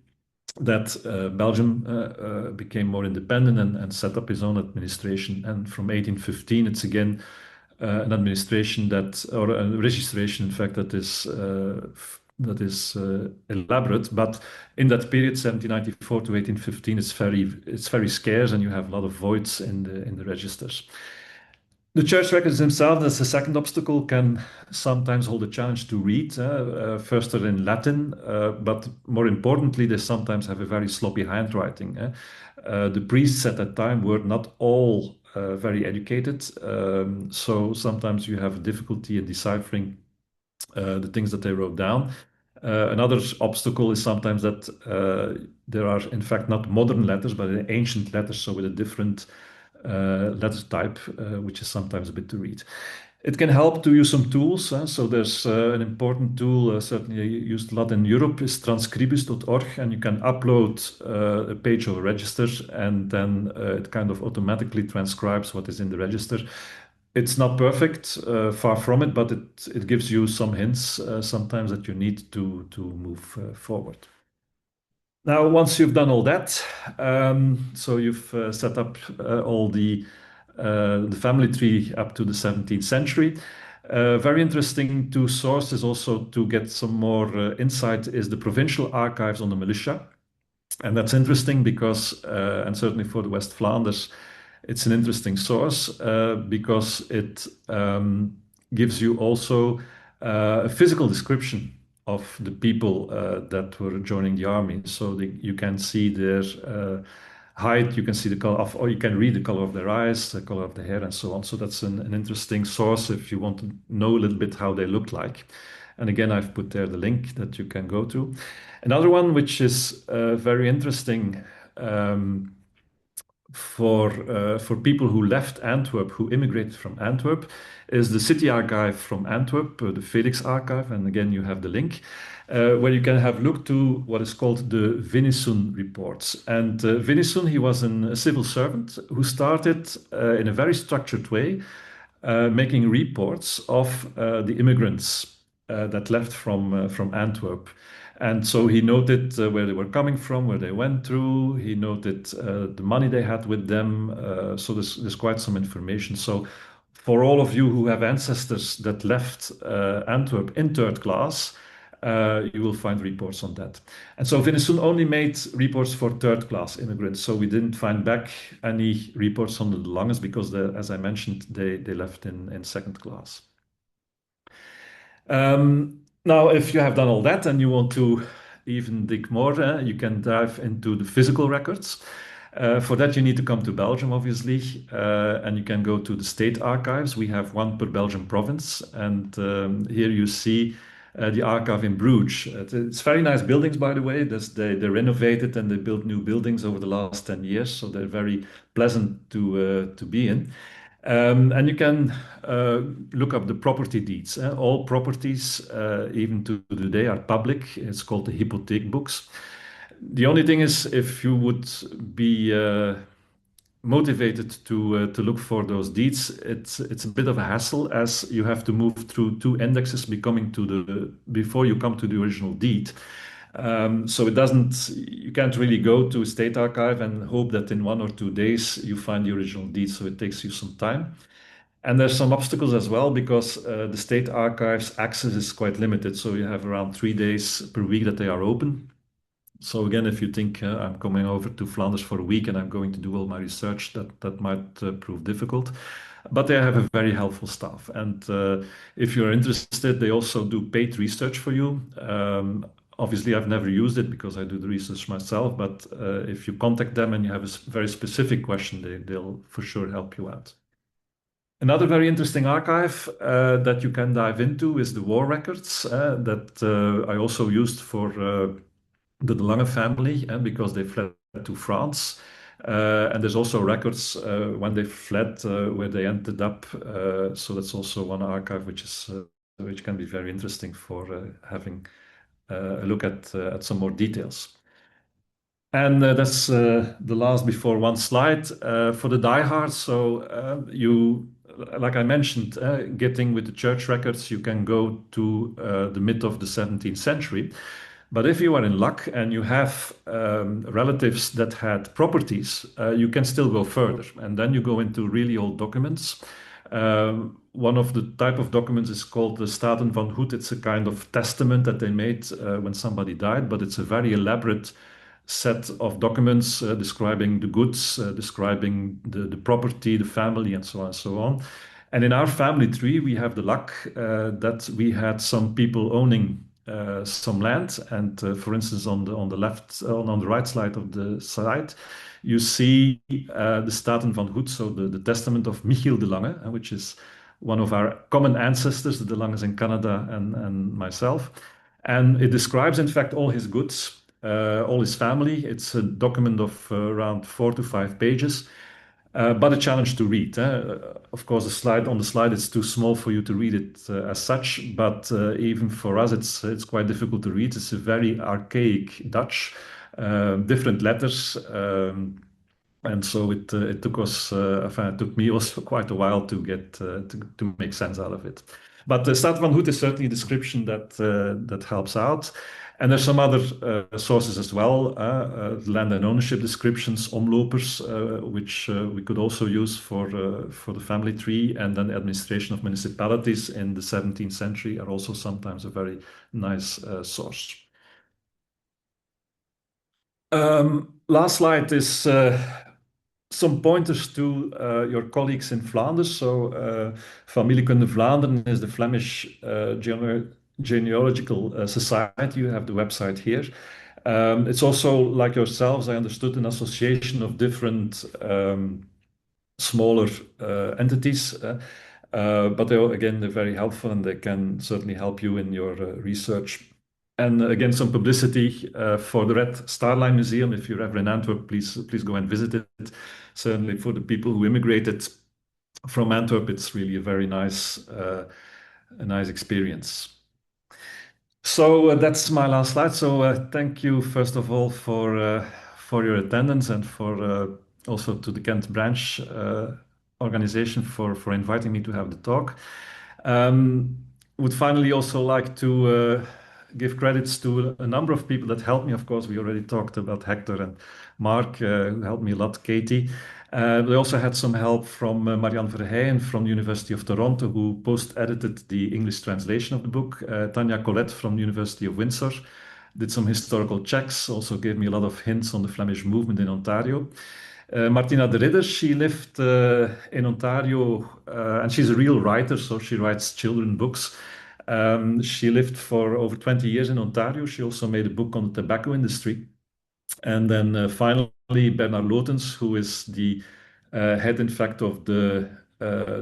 that Belgium became more independent and set up its own administration. And from 1815, it's again an administration that, or a registration, in fact, that is elaborate. But in that period, 1794 to 1815, it's very scarce, and you have a lot of voids in the registers. The church records themselves, as a second obstacle, can sometimes hold a challenge to read. First, they're in Latin, but more importantly, they sometimes have a very sloppy handwriting. The priests at that time were not all very educated, so sometimes you have difficulty in deciphering the things that they wrote down. Another obstacle is sometimes that there are, in fact, not modern letters, but ancient letters, so with a different letter type, which is sometimes a bit to read. It can help to use some tools. So there's an important tool, certainly used a lot in Europe, is transcribus.org, and you can upload a page of a register, and then it kind of automatically transcribes what is in the register. It's not perfect, far from it, but it gives you some hints sometimes that you need to move forward. Now, once you've done all that, so you've set up all the family tree up to the 17th century. Very interesting to source is also to get some more insight is the provincial archives on the militia. And that's interesting because, and certainly for the West Flanders, it's an interesting source because it gives you also a physical description of the people that were joining the army. So you can see their height, you can see the color of, or you can read the color of their eyes, the color of the hair, and so on. So that's an interesting source if you want to know a little bit how they look like. And again, I've put there the link that you can go to. Another one which is very interesting for people who left Antwerp, who immigrated from Antwerp, is the city archive from Antwerp, the Felix archive. And again, you have the link where you can have a look to what is called the Vinison reports. And Vinison, he was a civil servant who started in a very structured way, making reports of the immigrants that left from Antwerp. And so he noted where they were coming from, where they went through. He noted the money they had with them. So there's quite some information. So for all of you who have ancestors that left Antwerp in third class, you will find reports on that. And so Vinison only made reports for third class immigrants. So we didn't find back any reports on the longest because, as I mentioned, they left in second class. Now, if you have done all that and you want to even dig more, you can dive into the physical records. For that, you need to come to Belgium, obviously, and you can go to the state archives. We have one per Belgian province, and here you see the archive in Bruges. It's very nice buildings, by the way. They renovated and they built new buildings over the last 10 years, so they're very pleasant to be in. And you can look up the property deeds. All properties, even to today, are public. It's called the hypotheek books. The only thing is, if you would be motivated to look for those deeds, it's a bit of a hassle as you have to move through two indexes before you come to the original deed. So you can't really go to a state archive and hope that in 1 or 2 days you find the original deed. So it takes you some time. And there's some obstacles as well because the state archives access is quite limited. So you have around 3 days per week that they are open. So again, if you think I'm coming over to Flanders for a week and I'm going to do all my research, that might prove difficult. But they have a very helpful staff. And if you're interested, they also do paid research for you. Obviously, I've never used it because I do the research myself. But if you contact them and you have a very specific question, they'll for sure help you out. Another very interesting archive that you can dive into is the war records that I also used for the Delanghe family because they fled to France. And there's also records when they fled where they ended up. So that's also one archive which can be very interesting for having a look at some more details. And that's the last before one slide for the diehards. So like I mentioned, getting with the church records, you can go to the mid of the 17th century. But if you are in luck and you have relatives that had properties, you can still go further. And then you go into really old documents. One of the type of documents is called the Staten van Goed. It's a kind of testament that they made when somebody died, but it's a very elaborate set of documents describing the goods, describing the property, the family, and so on and so on. And in our family tree, we have the luck that we had some people owning some land. And for instance, on the left, on the right side of the side, you see the Staten van Goed, so the testament of Michiel de Lange, which is one of our common ancestors, the De Langes in Canada and myself. And it describes, in fact, all his goods, all his family. It's a document of around 4 to 5 pages. But a challenge to read. Of course, the slide it's too small for you to read it as such. But even for us, it's quite difficult to read. It's a very archaic Dutch, different letters, and so it took us. Enfin, it took me also quite a while to get to make sense out of it. But the Stad van Hoed is certainly a description that helps out. And there's some other sources as well, land and ownership descriptions, omlopers, which we could also use for the family tree, and then the administration of municipalities in the 17th century are also sometimes a very nice source. Last slide is some pointers to your colleagues in Flanders. So, Familiekunde Vlaanderen is the Flemish genealogical society. You have the website here. It's also, like yourselves, I understood, an association of different smaller entities. But they're very helpful and they can certainly help you in your research. And again, some publicity for the Red Star Line Museum. If you're ever in Antwerp, please go and visit it. Certainly for the people who immigrated from Antwerp, it's really a nice experience. So that's my last slide. So thank you first of all for your attendance and for also to the Kent branch organization for inviting me to have the talk. Would finally also like to give credits to a number of people that helped me. Of course, we already talked about Hector and Mark, who helped me a lot, Katie. We also had some help from Marianne Verheyen from the University of Toronto, who post-edited the English translation of the book. Tanya Collette from the University of Windsor did some historical checks, also gave me a lot of hints on the Flemish movement in Ontario. Martina de Ridder, she lived in Ontario, and she's a real writer, so she writes children books. She lived for over 20 years in Ontario. She also made a book on the tobacco industry. And then finally, Bernard Lotens, who is the head, in fact, of the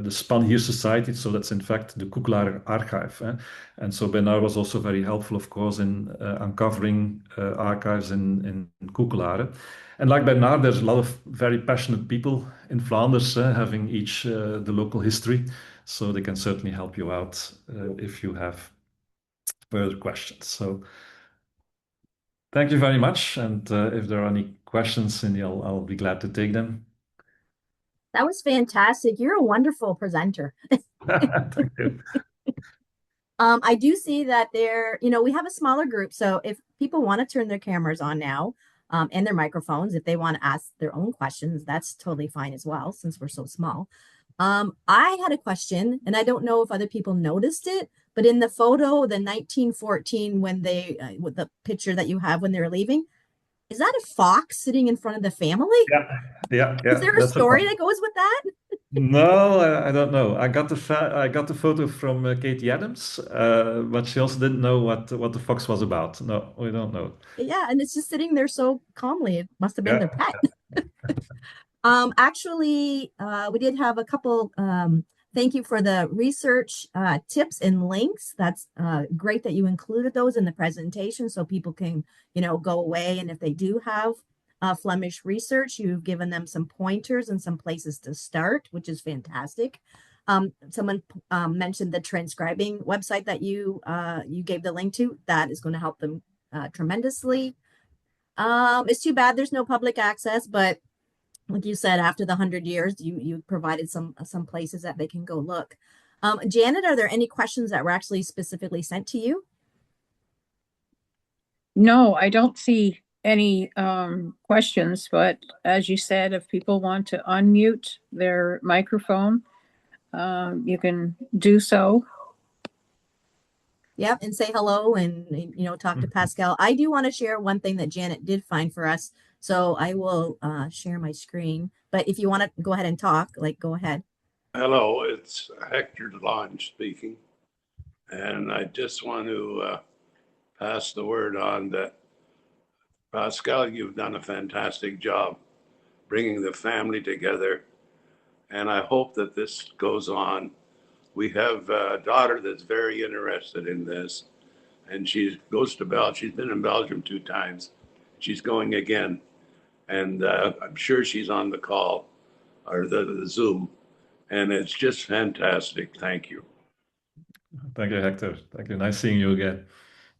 Span Hier Society. So that's, in fact, the Koekelaar Archive. And so Bernard was also very helpful, of course, in uncovering archives in Koekelaar. And like Bernard, there's a lot of very passionate people in Flanders, having each the local history. So they can certainly help you out if you have further questions. So thank you very much. And if there are any questions, Cindy, I'll be glad to take them. That was fantastic. You're a wonderful presenter. Thank you. I do see that we have a smaller group. So if people want to turn their cameras on now, and their microphones, if they want to ask their own questions, that's totally fine as well, since we're so small. I had a question, and I don't know if other people noticed it, but in the photo, the 1914, when with the picture that you have when they were leaving, is that a fox sitting in front of the family? Yeah, yeah, Is yeah. there a That's a story that goes with that? no. I don't know. I got the photo from Katie Adams, but she also didn't know what the fox was about. No, we don't know. Yeah, and it's just sitting there so calmly. It must have been their Yeah. pet. Actually, we did have a couple. Thank you for the research tips and links. That's great that you included those in the presentation so people can, go away. And if they do have Flemish research, you've given them some pointers and some places to start, which is fantastic. Someone mentioned the transcribing website that you gave the link to. That is going to help them tremendously. It's too bad there's no public access, but like you said, after the 100 years, you provided some places that they can go look. Janet, are there any questions that were actually specifically sent to you? No, I don't see any questions, but as you said, if people want to unmute their microphone, you can do so. Yep, and say hello and talk to Pascal. I do want to share one thing that Janet did find for us, so I will share my screen. But if you want to go ahead and talk, go ahead. Hello, it's Hector Delanghe speaking, and I just want to pass the word on that Pascal, you've done a fantastic job bringing the family together, and I hope that this goes on. We have a daughter that's very interested in this, and she goes to Belgium. She's been in Belgium 2 times. She's going again, and I'm sure she's on the call or the Zoom, and it's just fantastic. Thank you. Thank you, Hector. Thank you. Nice seeing you again,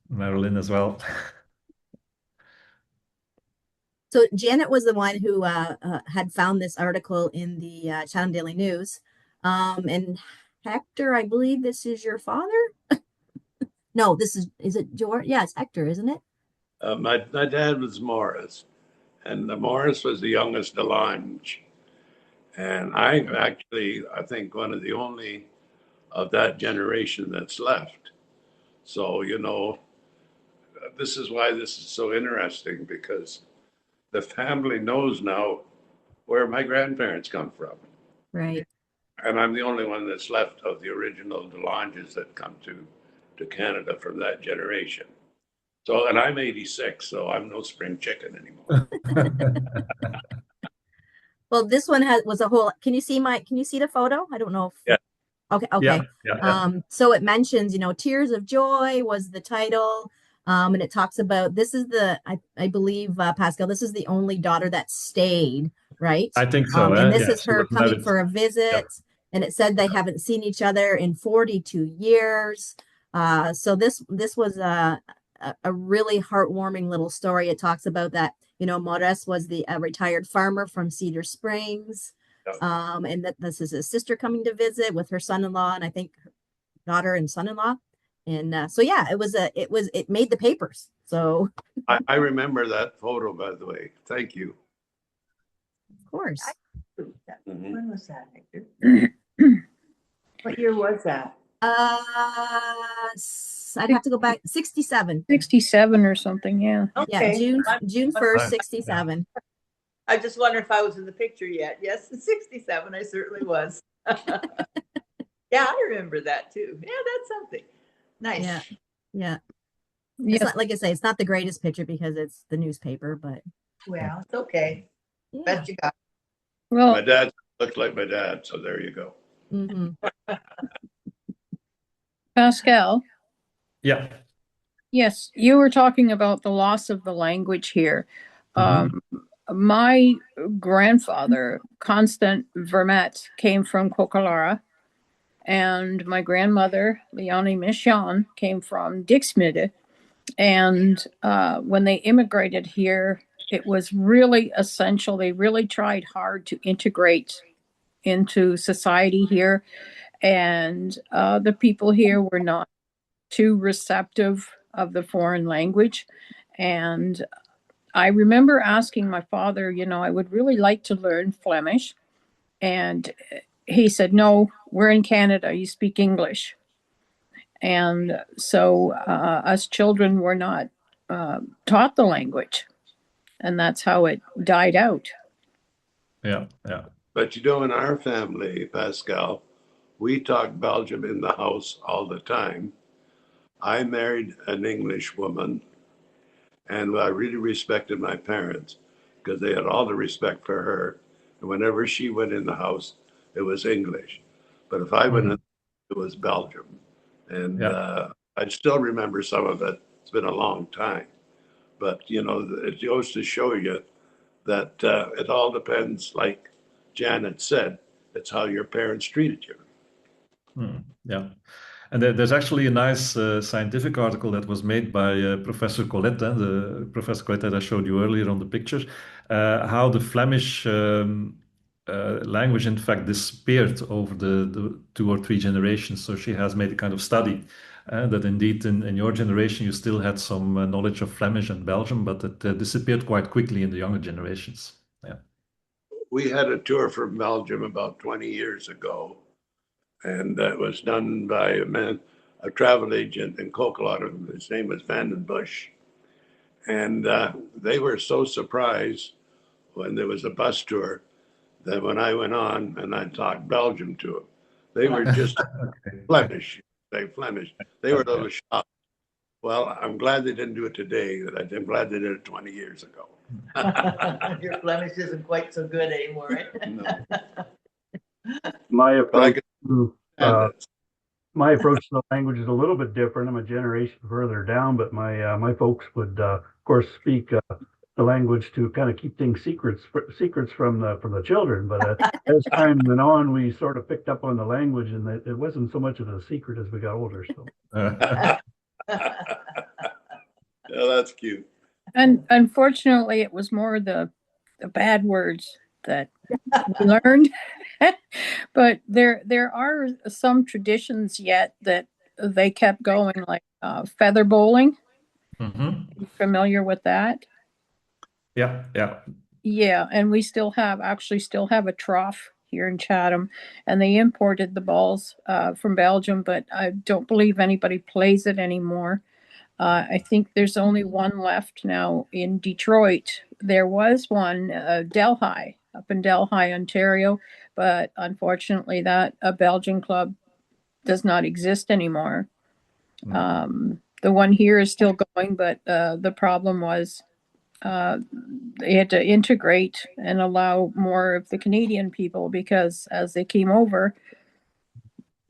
Marilyn as well. So Janet was the one who had found this article in the Chatham Daily News. And Hector, I believe this is your father? No, is it George? Yeah, it's Hector, isn't it? My dad was Morris, and Morris was the youngest Delanghe. And I think, one of the only of that generation that's left. So, this is why this is so interesting because the family knows now where my grandparents come from. Right. And I'm the only one that's left of the original Delanges that come to Canada from that generation. So, and I'm 86, so I'm no spring chicken anymore. Well, this one was a whole. Can you see the photo? I don't know if. Yeah. Okay, Yeah, okay. yeah. So it mentions, Tears of Joy was the title. And it talks about this is I believe, Pascal, this is the only daughter that stayed, right? I think so. And this Yeah, is she her was coming married. for a Yeah. visit, and it said they haven't seen each other in 42 years. So this was a really heartwarming little story. It talks about that, Maurice was the retired farmer from Cedar Springs. Yeah. And that this is his sister coming to visit with her son-in-law, and I think her daughter and son-in-law. And so yeah, it made the papers. So I remember that photo, by the way. Thank you. of course. Mhm. When was that, Hector? What year was that? I'd have to go back. 67. 67 or something, yeah. Yeah, Okay. June 1st, Right. 67. I just wonder if I was in the picture yet. Yes, in 67, I certainly was. Yeah, I remember that too. Yeah, that's something. Nice. Yeah. Yeah. Yes. It's not, like I say, it's not the greatest picture because it's the newspaper, but Well, it's okay. yeah. Bet you got Well, My dad looked like my dad, so there you go. Mm-hmm. Pascal, Yeah. yes, you were talking about the loss of the language here. Mhm. My grandfather, Constant Vermette, came from Coquillara, and my grandmother, Leonie Michon, came from Dixmude. And when they immigrated here, it was really essential. They really tried hard to integrate into society here. And the people here were not too receptive of the foreign language. And I remember asking my father, I would really like to learn Flemish. And he said, no, we're in Canada, you speak English. And so us children were not taught the language, and that's how it died out. Yeah, yeah. But in our family, Pascal, we talk Belgium in the house all the time. I married an English woman, and I really respected my parents because they had all the respect for her. And whenever she went in the house, it was English. But if I went in, it was Belgium. And Yeah. I still remember some of it. It's been a long time. But, it goes to show you that it all depends, like Janet said, it's how your parents treated you. Yeah. And there's actually a nice scientific article that was made by Professor Colette, the Professor Colette that I showed you earlier on the picture, how the Flemish language, in fact, disappeared over the 2 or 3 generations. So she has made a kind of study that indeed in your generation you still had some knowledge of Flemish and Belgium, but it disappeared quite quickly in the younger generations. Yeah. We had a tour from Belgium about 20 years ago, and that was done by a travel agent in Coquelin. His name was Vandenbush. And they were so surprised when there was a bus tour that when I went on and I talked Belgium to them, they were just Okay. Flemish. They were a little Okay. shocked. Well, I'm glad they didn't do it today. I'm glad they did it 20 years ago. Your Flemish isn't quite so good anymore, right? No. My But I approach could to understand it. my approach to the language is a little bit different. I'm a generation further down, but my folks would, of course, speak the language to kind of keep things secrets from the children. But as time went on, we sort of picked up on the language, and it wasn't so much of a secret as we got older. So Yeah, that's cute. And unfortunately, it was more the bad words that we learned. But there are some traditions yet that they kept going, like feather bowling. Mhm. You familiar with that? Yeah, yeah. Yeah, and we still have a trough here in Chatham, and they imported the balls from Belgium, but I don't believe anybody plays it anymore. I think there's only one left now in Detroit. There was one, Delhi, up in Delhi, Ontario, but unfortunately, that a Belgian club does not exist anymore. The one here is still going, but the problem was they had to integrate and allow more of the Canadian people because as they came over,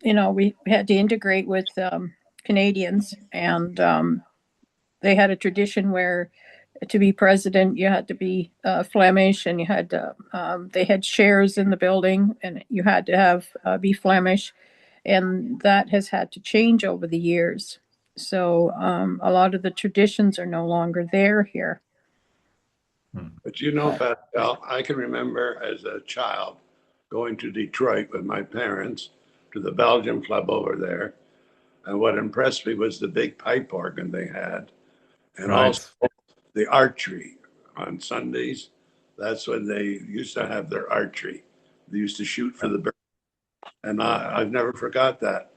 we had to integrate with Canadians, and they had a tradition where to be president you had to be Flemish, and you had to, they had shares in the building, and you had to have be Flemish, and that has had to change over the years. So a lot of the traditions are no longer there here. But Pascal, I can remember as a child going to Detroit with my parents to the Belgian club over there. And what impressed me was the big pipe organ they had, and also Right. the archery on Sundays. That's when they used to have their archery. They used to shoot for the bird. And I've never forgot that.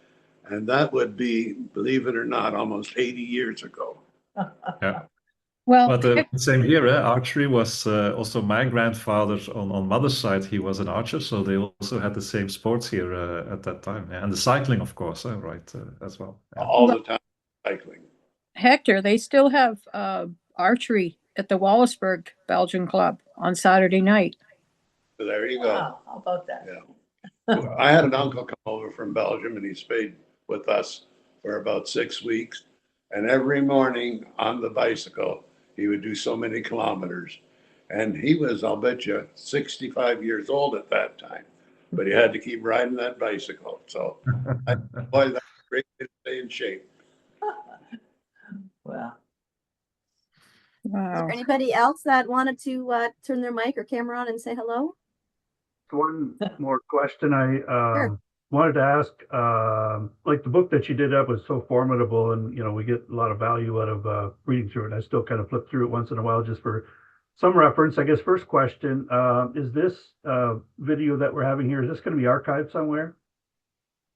And that would be, believe it or not, almost 80 years ago. Yeah. Well, But same here, archery was also my grandfather on mother's side. He was an archer, so they also had the same sports here at that time. Yeah. And the cycling, of course, right, as well. Yeah. All the time, cycling. Hector, they still have archery at the Wallaceburg Belgian Club on Saturday night. So there you go. Wow, how about that? Yeah. I had an uncle come over from Belgium, and he stayed with us for about 6 weeks. And every morning on the bicycle, he would do so many kilometers. And he was, I'll bet you, 65 years old at that time. But he had to keep riding that bicycle. So, boy, that's a great way to stay in shape. Wow. Is Wow. there anybody else that wanted to turn their mic or camera on and say hello? one more question I Sure. wanted to ask. Like the book that you did up was so formidable, and we get a lot of value out of reading through it. I still kind of flip through it once in a while just for some reference. I guess first question, is this video that we're having here, is this going to be archived somewhere?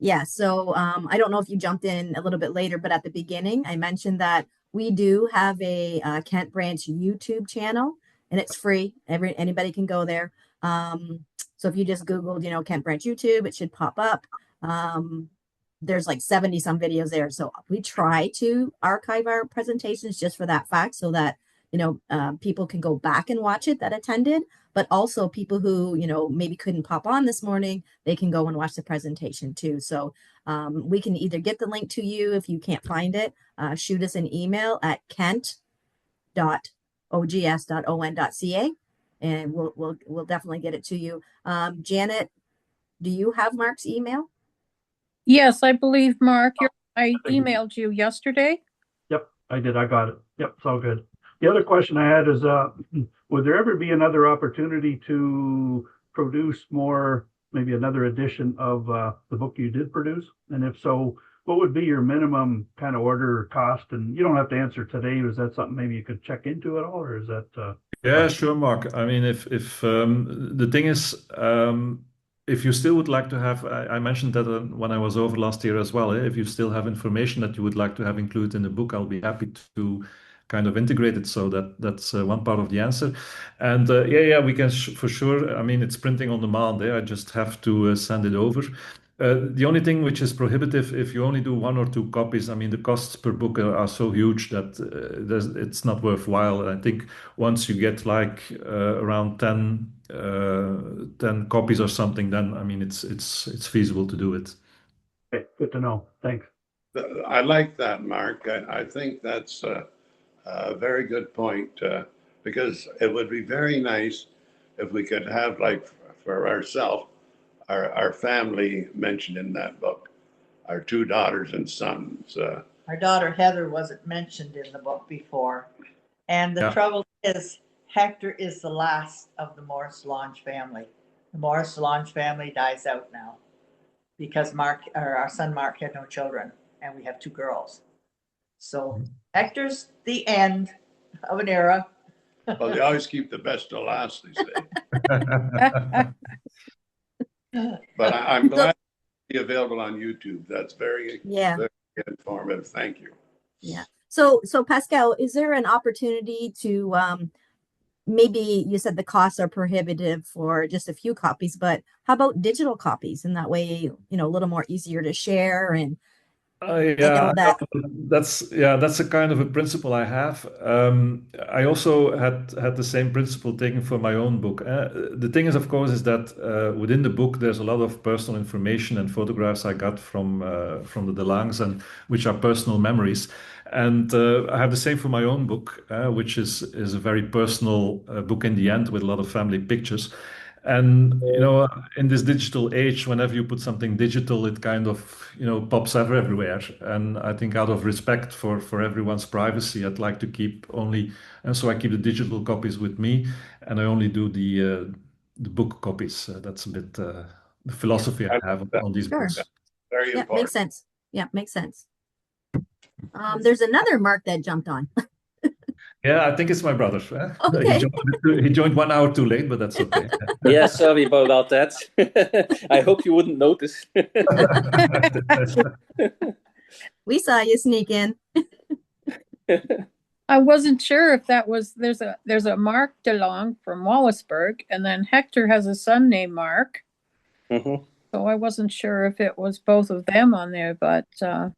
Yeah, so I don't know if you jumped in a little bit later, but at the beginning, I mentioned that we do have a Kent Branch YouTube channel, and it's free. Anybody can go there. So if you just Googled, Kent Branch YouTube, it should pop up. There's like 70 some videos there. So we try to archive our presentations just for that fact, so that people can go back and watch it that attended, but also people who maybe couldn't pop on this morning, they can go and watch the presentation too. So we can either get the link to you if you can't find it, shoot us an email at kent.ogs.on.ca, and we'll definitely get it to you. Janet, do you have Mark's email? Yes, I believe, Mark, I emailed you yesterday. Yep, I did. I got it. Yep, it's all good. The other question I had is, would there ever be another opportunity to produce more, maybe another edition of the book you did produce? And if so, what would be your minimum kind of order cost? And you don't have to answer today. Is that something maybe you could check into at all, or is that? Yeah, sure, Mark. I mean, if the thing is, if you still would like to have, I mentioned that when I was over last year as well. If you still have information that you would like to have included in the book, I'll be happy to kind of integrate it. So that's one part of the answer. And yeah, we can for sure. I mean, it's printing on demand. I just have to send it over. The only thing which is prohibitive if you only do 1 or 2 copies, I mean, the costs per book are so huge that it's not worthwhile. I think once you get like around 10 copies or something, then I mean, it's feasible to do it. Okay, good to know. Thanks. I like that, Mark. I think that's a very good point, because it would be very nice if we could have, like, for ourselves, our family mentioned in that book, our 2 daughters and sons. Our daughter Heather wasn't mentioned in the book before. And the trouble is, Hector is the last of the Morris Lange family. The Morris Lange family dies out now because our son Mark had no children, and we have 2 girls. So Hector's the end of an era. Well, they always keep the best to last, they say. But I'm glad to be available on YouTube. That's very informative. Thank you. Yeah. So Pascal, is there an opportunity to maybe you said the costs are prohibitive for just a few copies, but how about digital copies? And that way, a little more easier to share. And yeah, that's a kind of a principle I have. I also had the same principle taken for my own book. The thing is, of course, is that within the book there's a lot of personal information and photographs I got from the Delanghes, and which are personal memories. And I have the same for my own book, which is a very personal book in the end with a lot of family pictures. And in this digital age, whenever you put something digital, it kind of pops everywhere. And I think out of respect for everyone's privacy, I'd like to keep only, and so I keep the digital copies with me, and I only do the book copies. That's a bit the philosophy I have on these books. Very important. Makes sense. Yeah, makes sense. There's another Mark that jumped on. Yeah, I think it's my brother. Okay. He joined 1 hour too late, but that's okay. Yeah, sorry about that. I hope you wouldn't notice. We saw you sneak in. I wasn't sure if that was there's a Mark Delanghe from Wallaceburg, and then Hector has a son named Mark. Mm-hmm. So I wasn't sure if it was both of them on there, but So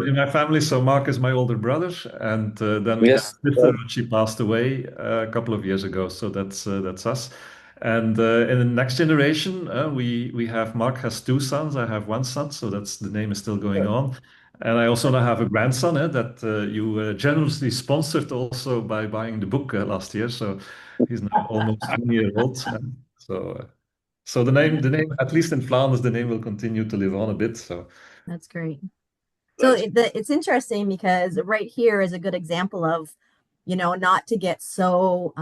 in my family, so Mark is my older brother, and then we have a sister, she passed away a couple of years ago. So that's us. And in the next generation, we have Mark has 2 sons. I have 1 son, so that's the name is still going on. And I also now have a grandson that you generously sponsored also by buying the book last year. So he's now almost 1 year old. So the name, at least in Flanders, the name will continue to live on a bit. So that's great. So it's interesting because right here is a good example of, not to get so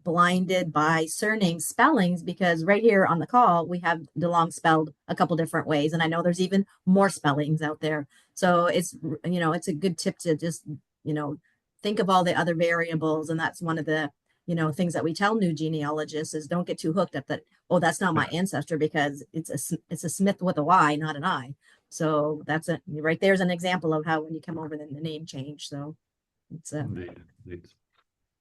blinded by surname spellings, because right here on the call, we have Delanghe spelled a couple different ways. And I know there's even more spellings out there. So it's, it's a good tip to just, think of all the other variables. And that's one of the, things that we tell new genealogists is don't get too hooked up that, oh, that's not my ancestor, because it's a Smith with a Y, not an I. So that's right there's an example of how when you come over, then the name change. So it's indeed.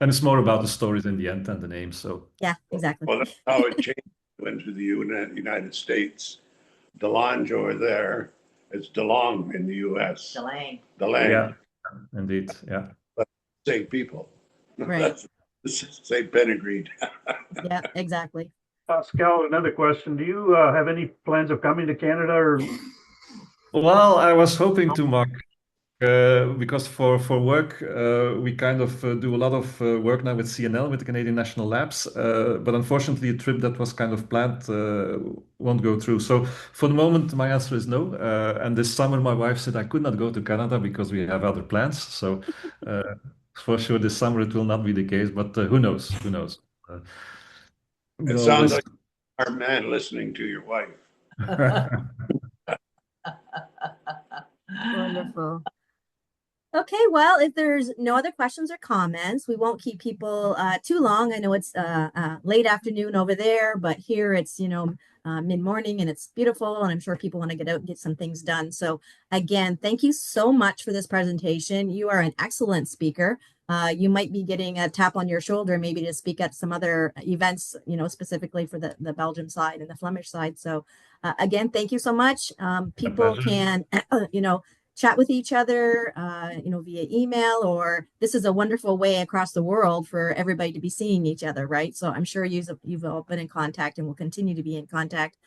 And it's more about the stories in the end than the names. So yeah, exactly. Well, that's how it changed into the United States. Delanghe over there, it's DeLong in the U.S. Delanghe. Delanghe. yeah, indeed, yeah. But same people. Right. Same pedigree. Yeah, exactly. Pascal, another question. Do you have any plans of coming to Canada? Or Well, I was hoping to, Mark, because for work, we kind of do a lot of work now with CNL, with the Canadian National Labs. But unfortunately, a trip that was kind of planned won't go through. So for the moment, my answer is no. And this summer, my wife said I could not go to Canada because we have other plans. So for sure, this summer it will not be the case. But who knows? Who knows? It sounds like our man listening to your wife. Wonderful. Okay, well, if there's no other questions or comments, we won't keep people too long. I know it's late afternoon over there, but here it's, mid-morning and it's beautiful, and I'm sure people want to get out and get some things done. So again, thank you so much for this presentation. You are an excellent speaker. You might be getting a tap on your shoulder maybe to speak at some other events, specifically for the Belgium side and the Flemish side. So again, thank you so much. People can, chat with each other, via email, or this is a wonderful way across the world for everybody to be seeing each other, right? So I'm sure you've all been in contact and will continue to be in contact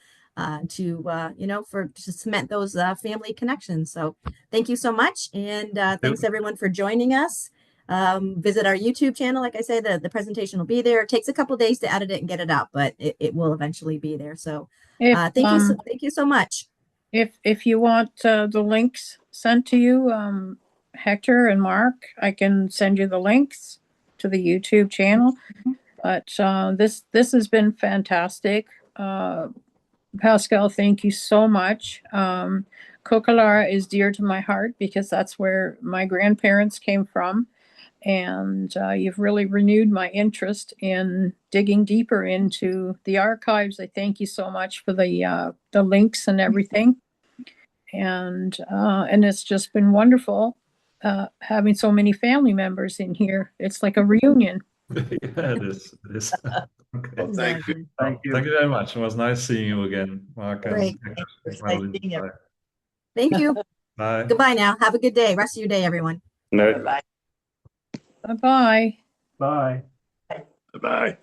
to cement those family connections. So thank you so much. And thanks everyone for joining us. Visit our YouTube channel. Like I say, the presentation will be there. It takes a couple days to edit it and get it up, but it will eventually be there. So thank you so much. If you want the links sent to you, Hector and Mark, I can send you the links to the YouTube channel. But this has been fantastic. Pascal, thank you so much. Coquillara is dear to my heart because that's where my grandparents came from. And you've really renewed my interest in digging deeper into the archives. I thank you so much for the links and everything. And it's just been wonderful having so many family members in here. It's like a reunion. Yeah, it is. It is. Okay. Well, thank you. thank you. Thank you very much. It was nice seeing you again, Mark. Great. And Thank you. Bye. Goodbye now. Have a good day. Rest of your day, everyone. No. Bye-bye. Bye-bye. Bye. Bye.